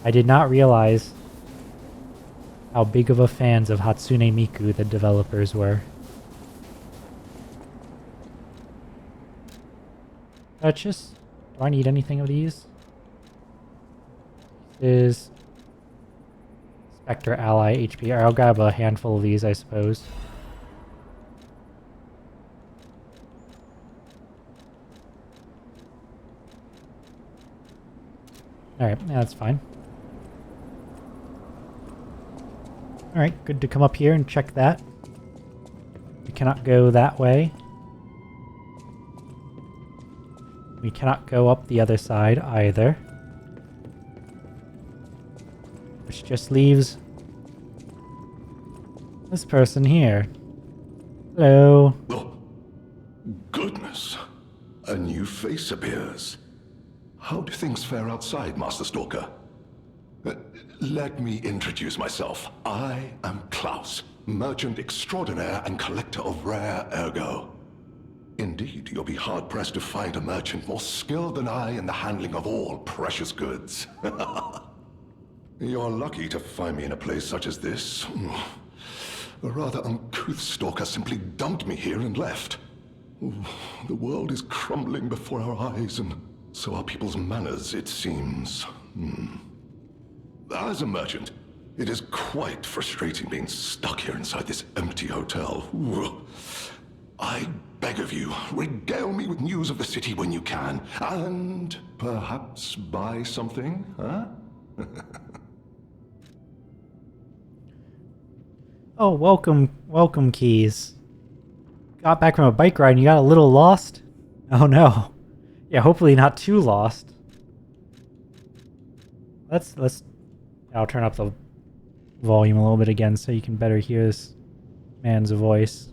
I did not realize how big of a fans of Hatsune Miku the developers were. Purchase? Do I need anything of these? This is Spectre Ally HP. I'll grab a handful of these, I suppose. Alright, yeah, that's fine. Alright, good to come up here and check that. We cannot go that way. We cannot go up the other side either. Which just leaves this person here. Hello. Oh, goodness. A new face appears. How do things fare outside, Master Stalker? Let me introduce myself. I am Klaus, merchant extraordinaire and collector of rare ergo. Indeed, you'll be hard-pressed to find a merchant more skilled than I in the handling of all precious goods. You're lucky to find me in a place such as this. A rather uncouth stalker simply dumped me here and left. The world is crumbling before our eyes, and so are people's manners, it seems. As a merchant, it is quite frustrating being stuck here inside this empty hotel. I beg of you, regale me with news of the city when you can, and perhaps buy something, huh? Oh, welcome, Keys. Got back from a bike ride and you got a little lost? Oh no. Yeah, hopefully not too lost. I'll turn up the volume a little bit again so you can better hear this man's voice.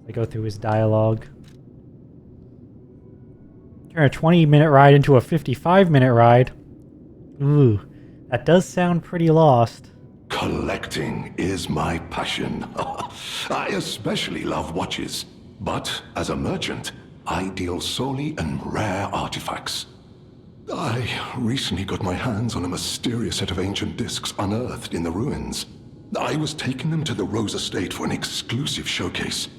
I go through his dialogue. Turn a 20-minute ride into a 55-minute ride. Ooh, that does sound pretty lost. Collecting is my passion. I especially love watches. But as a merchant, I deal solely in rare artifacts. I recently got my hands on a mysterious set of ancient discs unearthed in the ruins. I was taking them to the Rose Estate for an exclusive showcase.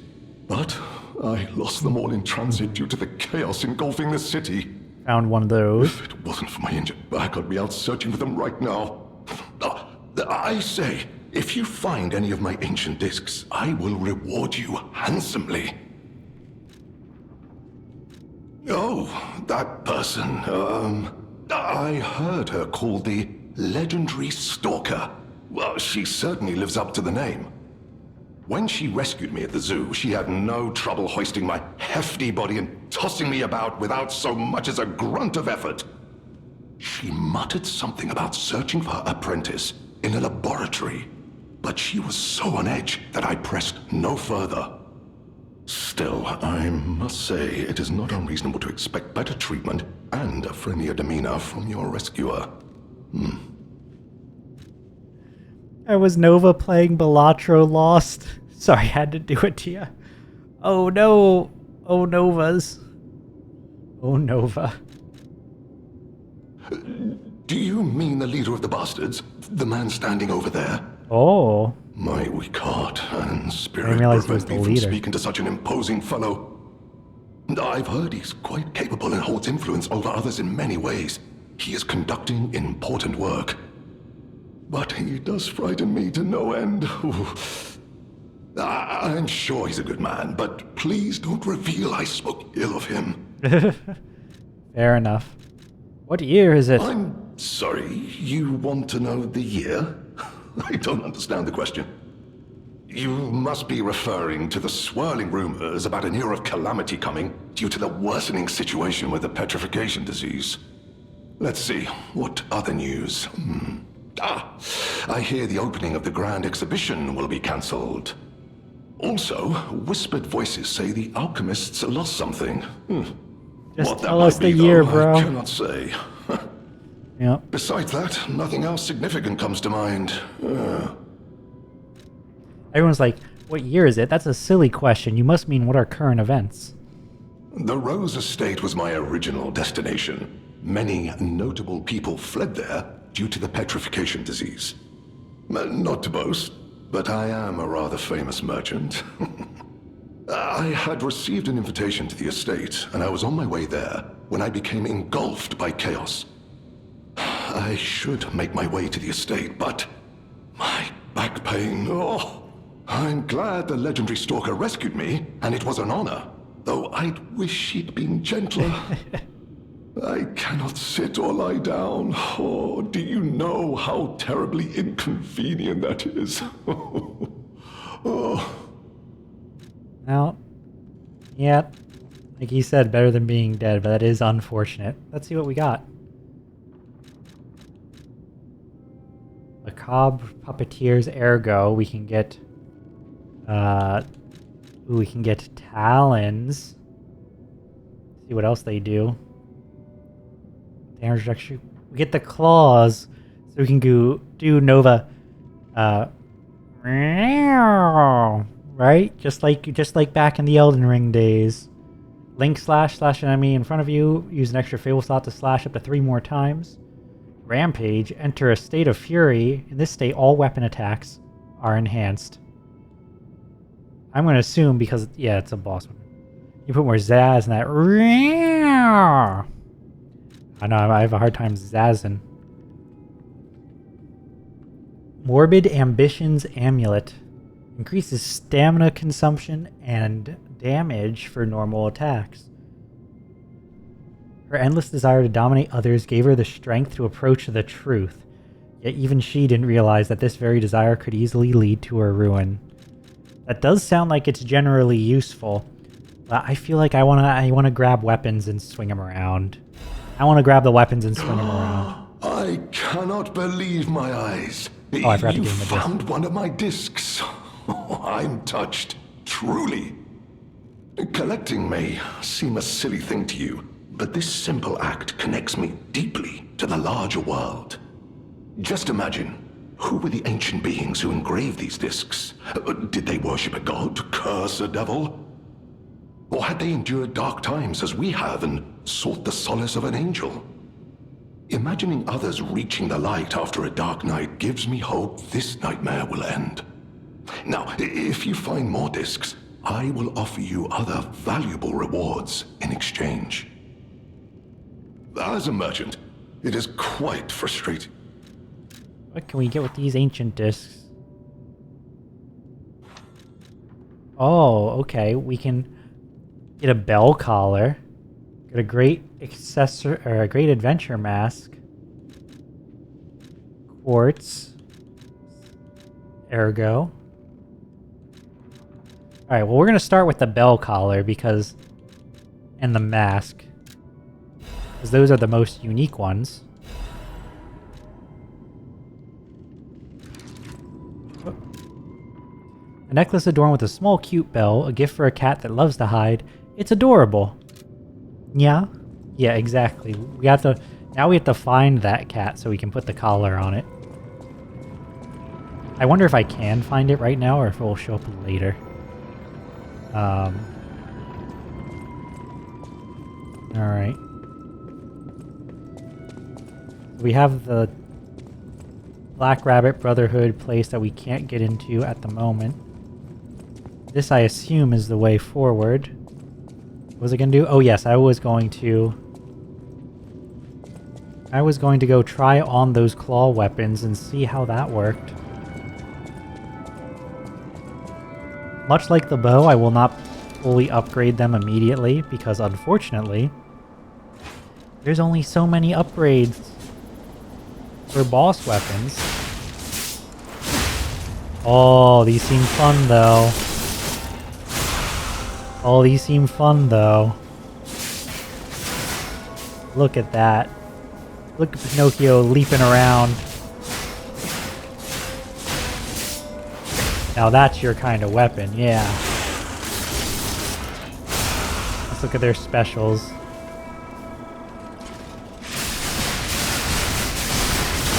But I lost them all in transit due to the chaos engulfing the city. Found one of those. If it wasn't for my injured back, I'd be out searching for them right now. I say, if you find any of my ancient discs, I will reward you handsomely. Oh, that person, I heard her called the legendary Stalker. Well, she certainly lives up to the name. When she rescued me at the zoo, she had no trouble hoisting my hefty body and tossing me about without so much as a grunt of effort. She muttered something about searching for her apprentice in a laboratory, but she was so on edge that I pressed no further. Still, I must say, it is not unreasonable to expect better treatment and a friendlier demeanor from your rescuer. I was Nova playing Balatro Lost. Sorry, I had to do it to you. Oh no. Oh Novas. Oh Nova. Do you mean the leader of the bastards? The man standing over there? Oh. My weak heart and spirit didn't realize he was prevent the me from leader. speaking to such an imposing fellow. I've heard he's quite capable and holds influence over others in many ways. He is conducting important work. But he does frighten me to no end. I'm sure he's a good man, but please don't reveal I spoke ill of him. Fair enough. What year is it? I'm sorry, you want to know the year? I don't understand the question. You must be referring to the swirling rumors about an era of calamity coming due to the worsening situation with the petrification disease. Let's see, what other news? I hear the opening of the Grand Exhibition will be cancelled. Also, whispered voices say the alchemists lost something. Just What that tell us might be, the year, though, bro. I cannot say. Yep. Besides that, nothing else significant comes to mind. Everyone's like, what year is it? That's a silly question. You must mean what are current events? The Rose Estate was my original destination. Many notable people fled there due to the petrification disease. Not to boast, but I am a rather famous merchant. I had received an invitation to the estate, and I was on my way there when I became engulfed by chaos. I should make my way to the estate, but my back pain, I'm glad the legendary stalker rescued me, and it was an honor, though I'd wish he'd been gentler. I cannot sit or lie down. Oh, do you know how terribly inconvenient that is? Well, yeah, Like he said, better than being dead, but that is unfortunate. Let's see what we got. Macabre Puppeteer's Ergo. We can get... ooh, we can get Talons. See what else they do. Damage reduction. We get the Claws. So we can do Nova... right? Just like back in the Elden Ring days. Link slash an enemy in front of you. Use an extra Fable slot to slash up to 3 more times. Rampage. Enter a state of fury. In this state, all weapon attacks are enhanced. I'm going to assume because, yeah, it's a boss weapon. You put more zazz in that. I know, I have a hard time zazzing. Morbid Ambitions Amulet. Increases stamina consumption and damage for normal attacks. Her endless desire to dominate others gave her the strength to approach the truth. Yet even she didn't realize that this very desire could easily lead to her ruin. That does sound like it's generally useful, but I feel like I wanna grab weapons and swing them around. I wanna grab the weapons and swing them around. I cannot believe my eyes. Oh, I forgot to You give him a disc. found one of my discs. I'm touched, truly. Collecting may seem a silly thing to you, but this simple act connects me deeply to the larger world. Just imagine, who were the ancient beings who engraved these discs? Did they worship a god, curse a devil? Or had they endured dark times as we have and sought the solace of an angel? Imagining others reaching the light after a dark night gives me hope this nightmare will end. Now, if you find more discs, I will offer you other valuable rewards in exchange. As a merchant, it is quite frustrating. What can we get with these ancient discs? Oh, okay. We can get a bell collar, get a great accessor or a great adventure mask, quartz, ergo. All right. Well, we're gonna start with the bell collar because, and the mask, because those are the most unique ones. A necklace adorned with a small cute bell, a gift for a cat that loves to hide. It's adorable. Yeah? Yeah, exactly. Now we have to find that cat so we can put the collar on it. I wonder if I can find it right now or if it will show up later. Alright. We have the Black Rabbit Brotherhood place that we can't get into at the moment. This, I assume, is the way forward. What was I going to do? Oh, yes, I was going to go try on those claw weapons and see how that worked. Much like the bow, I will not fully upgrade them immediately because, unfortunately, there's only so many upgrades for boss weapons. Oh, these seem fun, though. Oh, these seem fun, though. Look at that. Look at Pinocchio leaping around. Now that's your kind of weapon, yeah. Let's look at their specials.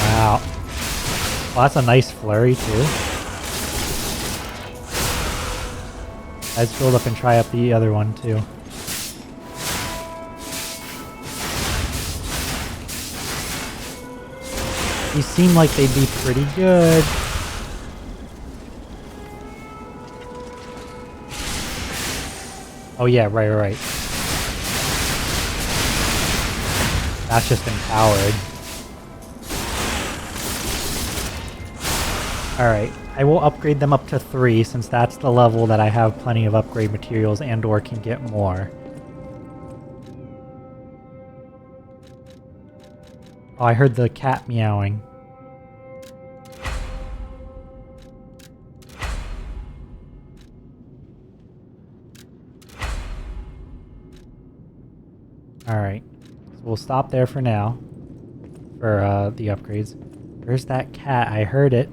Wow. Well, that's a nice flurry, too. Let's build up and try up the other one, too. These seem like they'd be pretty good. Oh yeah, right. That's just empowered. Alright, I will upgrade them up to 3 since that's the level that I have plenty of upgrade materials and or can get more. Oh, I heard the cat meowing. Alright. So we'll stop there for now. For the upgrades. Where's that cat? I heard it.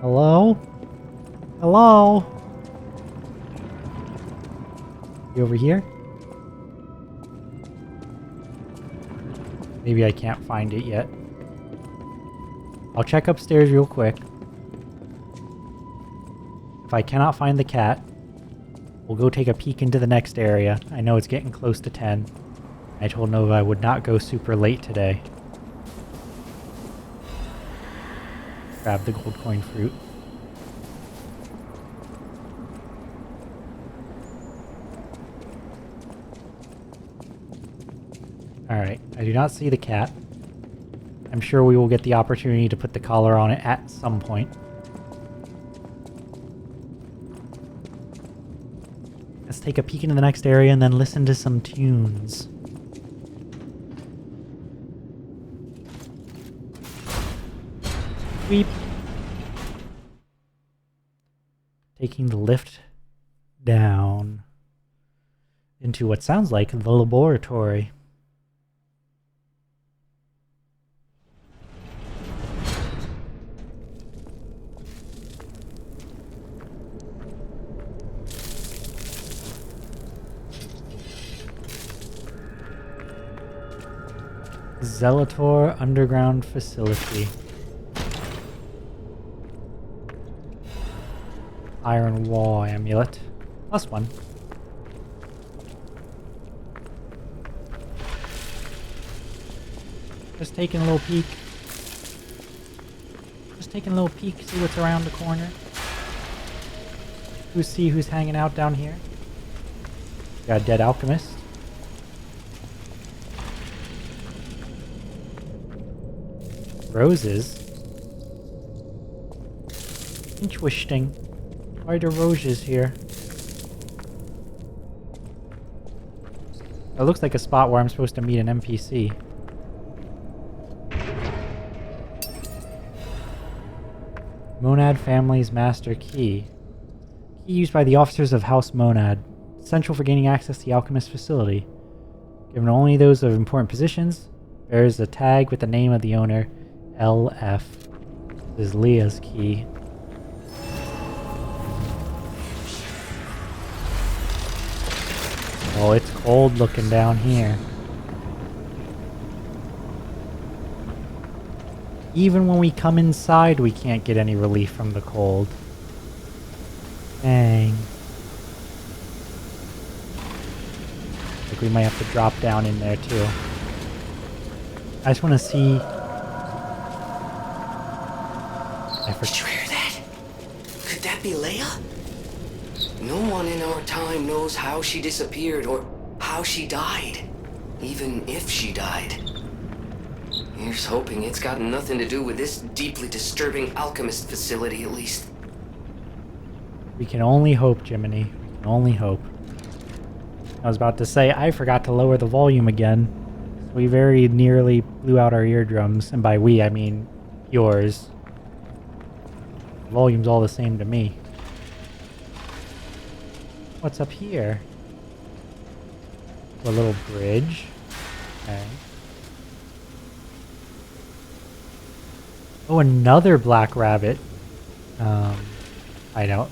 Hello? Hello? You over here? Maybe I can't find it yet. I'll check upstairs real quick. If I cannot find the cat, we'll go take a peek into the next area. I know it's getting close to 10. I told Nova I would not go super late today. Grab the gold coin fruit. Alright, I do not see the cat. I'm sure we will get the opportunity to put the collar on it at some point. Let's take a peek into the next area and then listen to some tunes. Weep. Taking the lift down into what sounds like the laboratory. Zelator Underground Facility. Iron Wall Amulet. +1. Just taking a little peek. Just taking a little peek, see what's around the corner. Who's hanging out down here? Got a dead alchemist. Roses? Interesting. Why are there roses here? It looks like a spot where I'm supposed to meet an NPC. Monad Family's Master Key. Key used by the officers of House Monad. Essential for gaining access to the alchemist facility. Given only those of important positions, bears a tag with the name of the owner. LF. This is Leah's key. Oh, it's cold looking down here. Even when we come inside, we can't get any relief from the cold. Dang. Like we might have to drop down in there too. I just want to see... Did you hear that? Could that be Leia? No one in our time knows how she disappeared or how she died. Even if she died. Here's hoping it's got nothing to do with this deeply disturbing alchemist facility, at least. We can only hope, Jiminy. We can only hope. I was about to say, I forgot to lower the volume again. We very nearly blew out our eardrums. And by we, I mean yours. The volume's all the same to me. What's up here? A little bridge. Okay. Oh, another black rabbit. Hideout.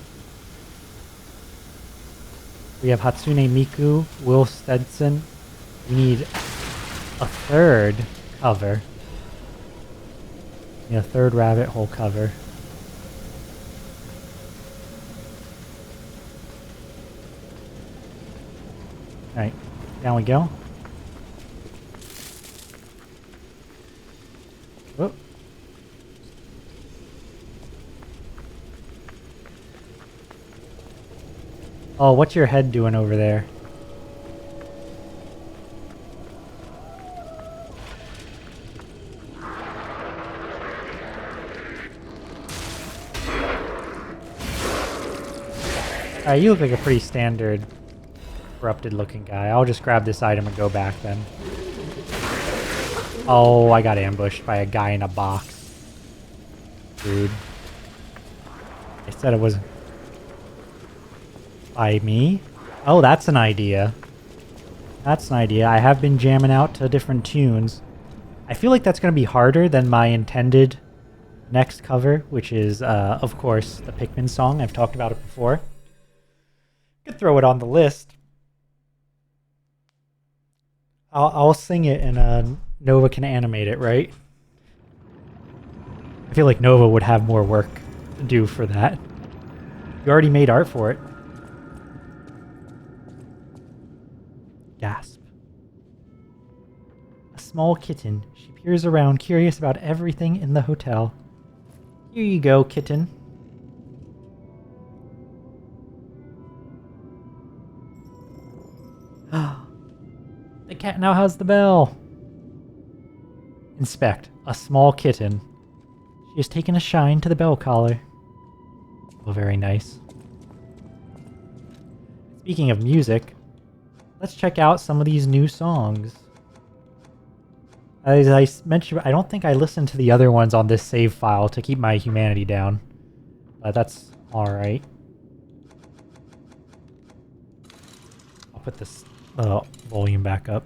We have Hatsune Miku, Will Stetson. We need a third cover. We need a third rabbit hole cover. Alright, down we go. Whoop. Oh, what's your head doing over there? Alright, you look like a pretty standard corrupted looking guy. I'll just grab this item and go back then. Oh, I got ambushed by a guy in a box. Rude. I said it wasn't by me. Oh, that's an idea. That's an idea. I have been jamming out to different tunes. I feel like that's going to be harder than my intended next cover, which is, of course, the Pikmin song. I've talked about it before. Could throw it on the list. I'll sing it and Nova can animate it, right? I feel like Nova would have more work to do for that. You already made art for it. Gasp. A small kitten. She peers around, curious about everything in the hotel. Here you go, kitten. The cat now has the bell. Inspect. A small kitten. She has taken a shine to the bell collar. Oh, very nice. Speaking of music, let's check out some of these new songs. As I mentioned, I don't think I listened to the other ones on this save file to keep my humanity down. But that's alright. I'll put this volume back up.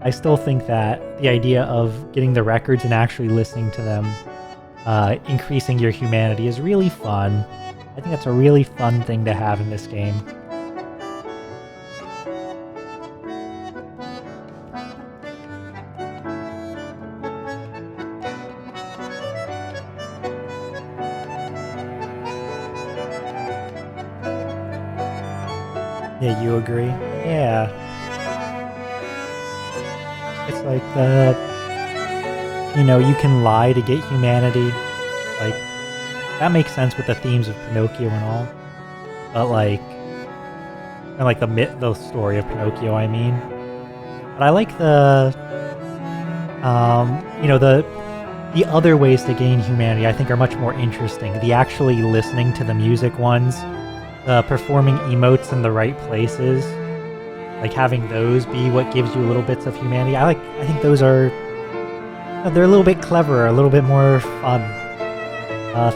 I still think that the idea of getting the records and actually listening to them, increasing your humanity is really fun. I think that's a really fun thing to have in this game. Yeah, you agree? Yeah. It's like you can lie to get humanity. Like, that makes sense with the themes of Pinocchio and all. But the story of Pinocchio, I mean. But I like the other ways to gain humanity I think are much more interesting. The actually listening to the music ones, the performing emotes in the right places. Like having those be what gives you little bits of humanity. I think those are, they're a little bit cleverer, a little bit more fun.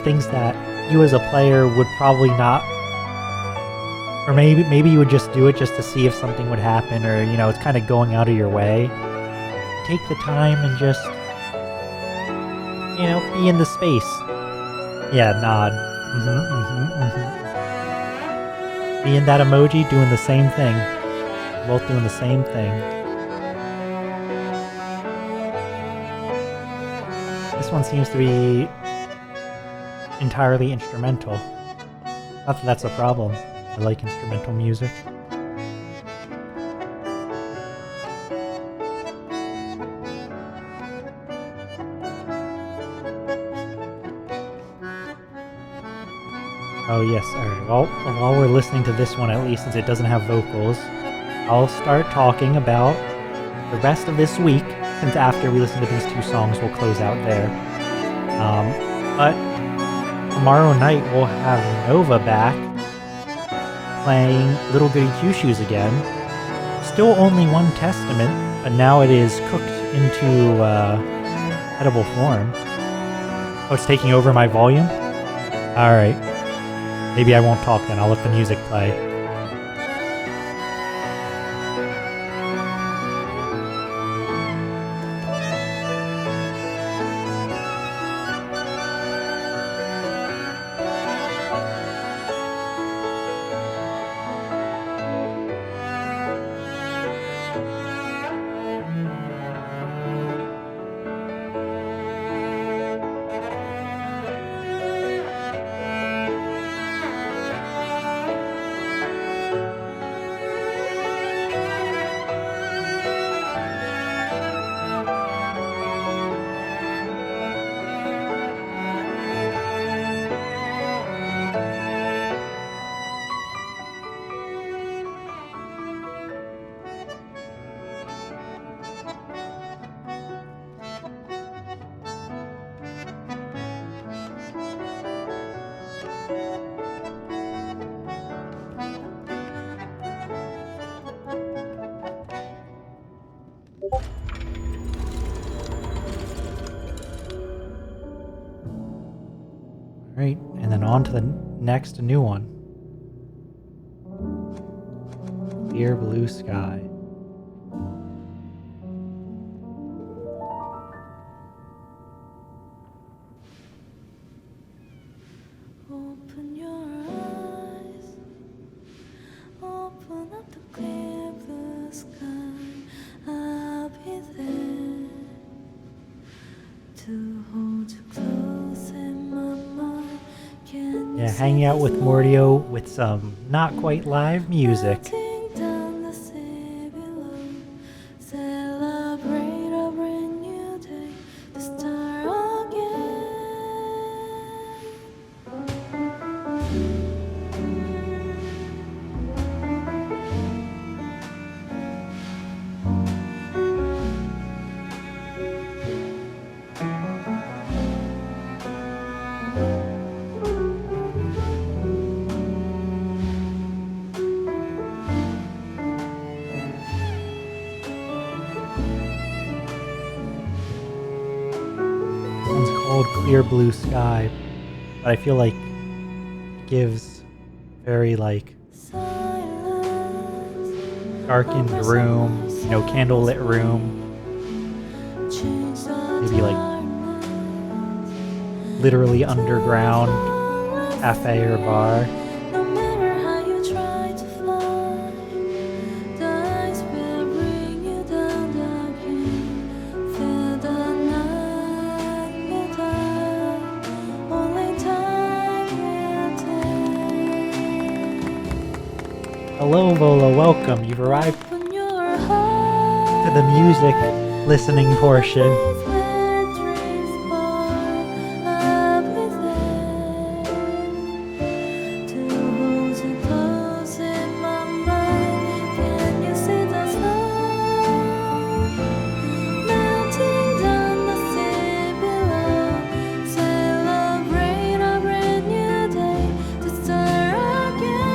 Things that you as a player would probably not, or maybe you would just do it just to see if something would happen, or it's kind of going out of your way. Take the time and just, be in the space. Yeah, nod. Be in that emoji doing the same thing. Both doing the same thing. This one seems to be entirely instrumental. Not that that's a problem. I like instrumental music. Oh yes, alright. Well, while we're listening to this one, at least since it doesn't have vocals, I'll start talking about the rest of this week, since after we listen to these two songs, we'll close out there. But tomorrow night, we'll have Nova back, playing Little Goody Two-Shoes again. Still only one testament, but now it is cooked into edible form. Oh, it's taking over my volume? Alright. Maybe I won't talk then, I'll let the music play. Alright, and then on to the next new one. Clear blue sky. Open your eyes, open up the clear blue sky. I'll be there to hold you close in my mind. Can Yeah, hanging out with Mordio with some not quite live music. down the sea below, celebrate a brand new day to start again. One's called Clear Blue Sky, but I feel like it gives very like darkened room, you know, candlelit room, maybe like literally underground cafe or bar. No matter how you try to fly, the ice will bring you down again. Feel the night will die, only time will take. Hello, Vola, welcome. You've arrived Open your heart, to the music listening portion. where dreams are. I'll be there to hold you close in my mind. Can you see the snow melting down the sea below? Celebrate a brand new day to start again.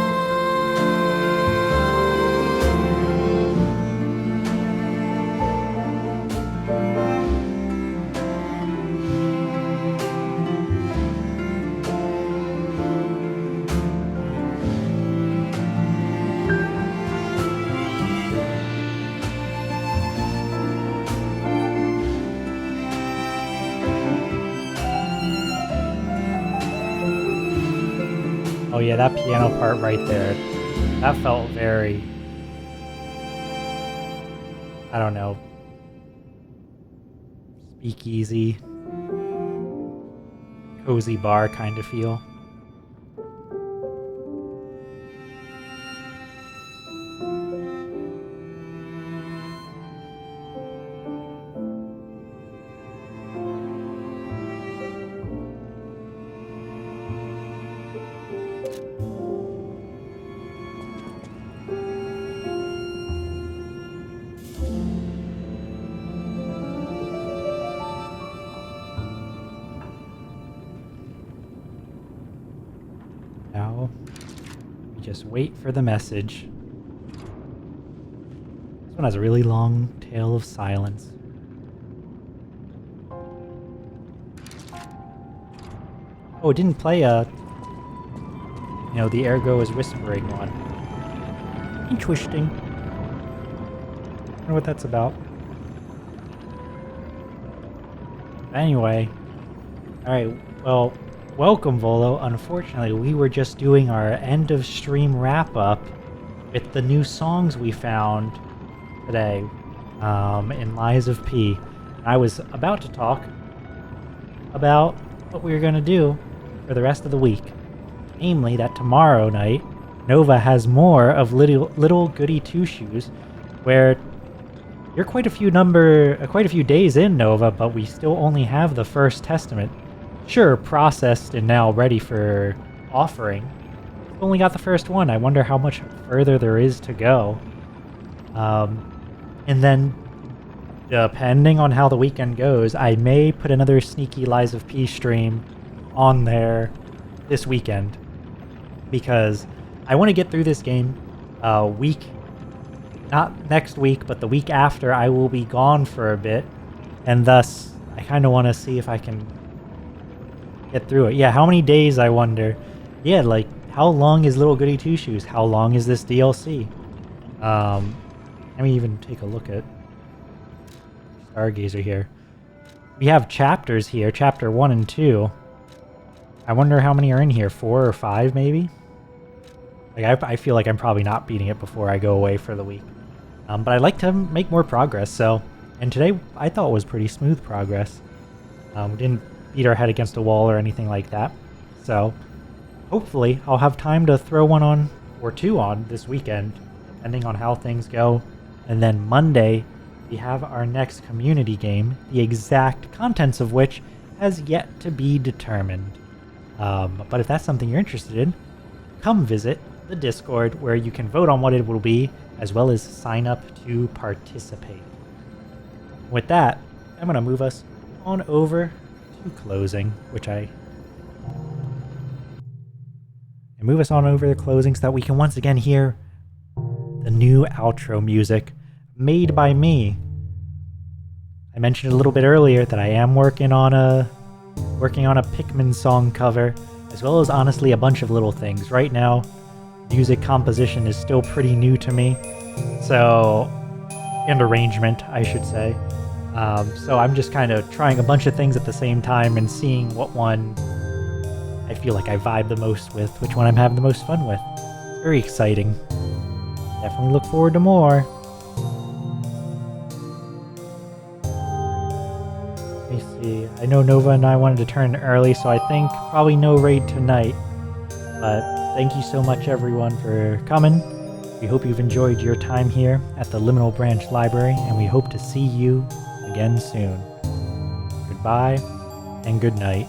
Oh yeah, that piano part right there, that felt very, I don't know, speakeasy, cozy bar kind of feel. Now, we just wait for the message. This one has a really long tail of silence. Oh, it didn't play the Ergo is whispering one. Interesting. Wonder what that's about. Anyway, alright, well, welcome, Volo. Unfortunately, we were just doing our end of stream wrap up with the new songs we found today in Lies of P. I was about to talk about what we were going to do for the rest of the week. Namely, that tomorrow night, Nova has more of Little Goody Two Shoes, where you're quite a few days in, Nova, but we still only have the first testament. Sure, processed and now ready for offering. We've only got the first one. I wonder how much further there is to go. And then, depending on how the weekend goes, I may put another sneaky Lies of P stream on there this weekend. Because I want to get through this game not next week, but the week after. I will be gone for a bit. And thus, I kind of want to see if I can get through it. Yeah, how many days, I wonder? Yeah, like, how long is Little Goody Two Shoes? How long is this DLC? Let me even take a look at Stargazer here. We have chapters here, chapter 1 and 2. I wonder how many are in here, 4 or 5 maybe? Like, I feel like I'm probably not beating it before I go away for the week. But I'd like to make more progress, so... And today, I thought was pretty smooth progress. We didn't beat our head against a wall or anything like that. So, hopefully, I'll have time to throw one on, or 2 on, this weekend, depending on how things go. And then Monday, we have our next community game, the exact contents of which has yet to be determined. But if that's something you're interested in, come visit the Discord where you can vote on what it will be, as well as sign up to participate. With that, I'm going to move us on over to closing, and move us on over to closing so that we can once again hear the new outro music made by me. I mentioned a little bit earlier that I am working on a Pikmin song cover, as well as honestly a bunch of little things. Right now, music composition is still pretty new to me, and arrangement, I should say. So I'm just kind of trying a bunch of things at the same time and seeing what one I feel like I vibe the most with, which one I'm having the most fun with. It's very exciting. Definitely look forward to more. Let me see. I know Nova and I wanted to turn early, so I think probably no raid tonight. But thank you so much, everyone, for coming. We hope you've enjoyed your time here at the Liminal Branch Library, and we hope to see you again soon. Goodbye and good night.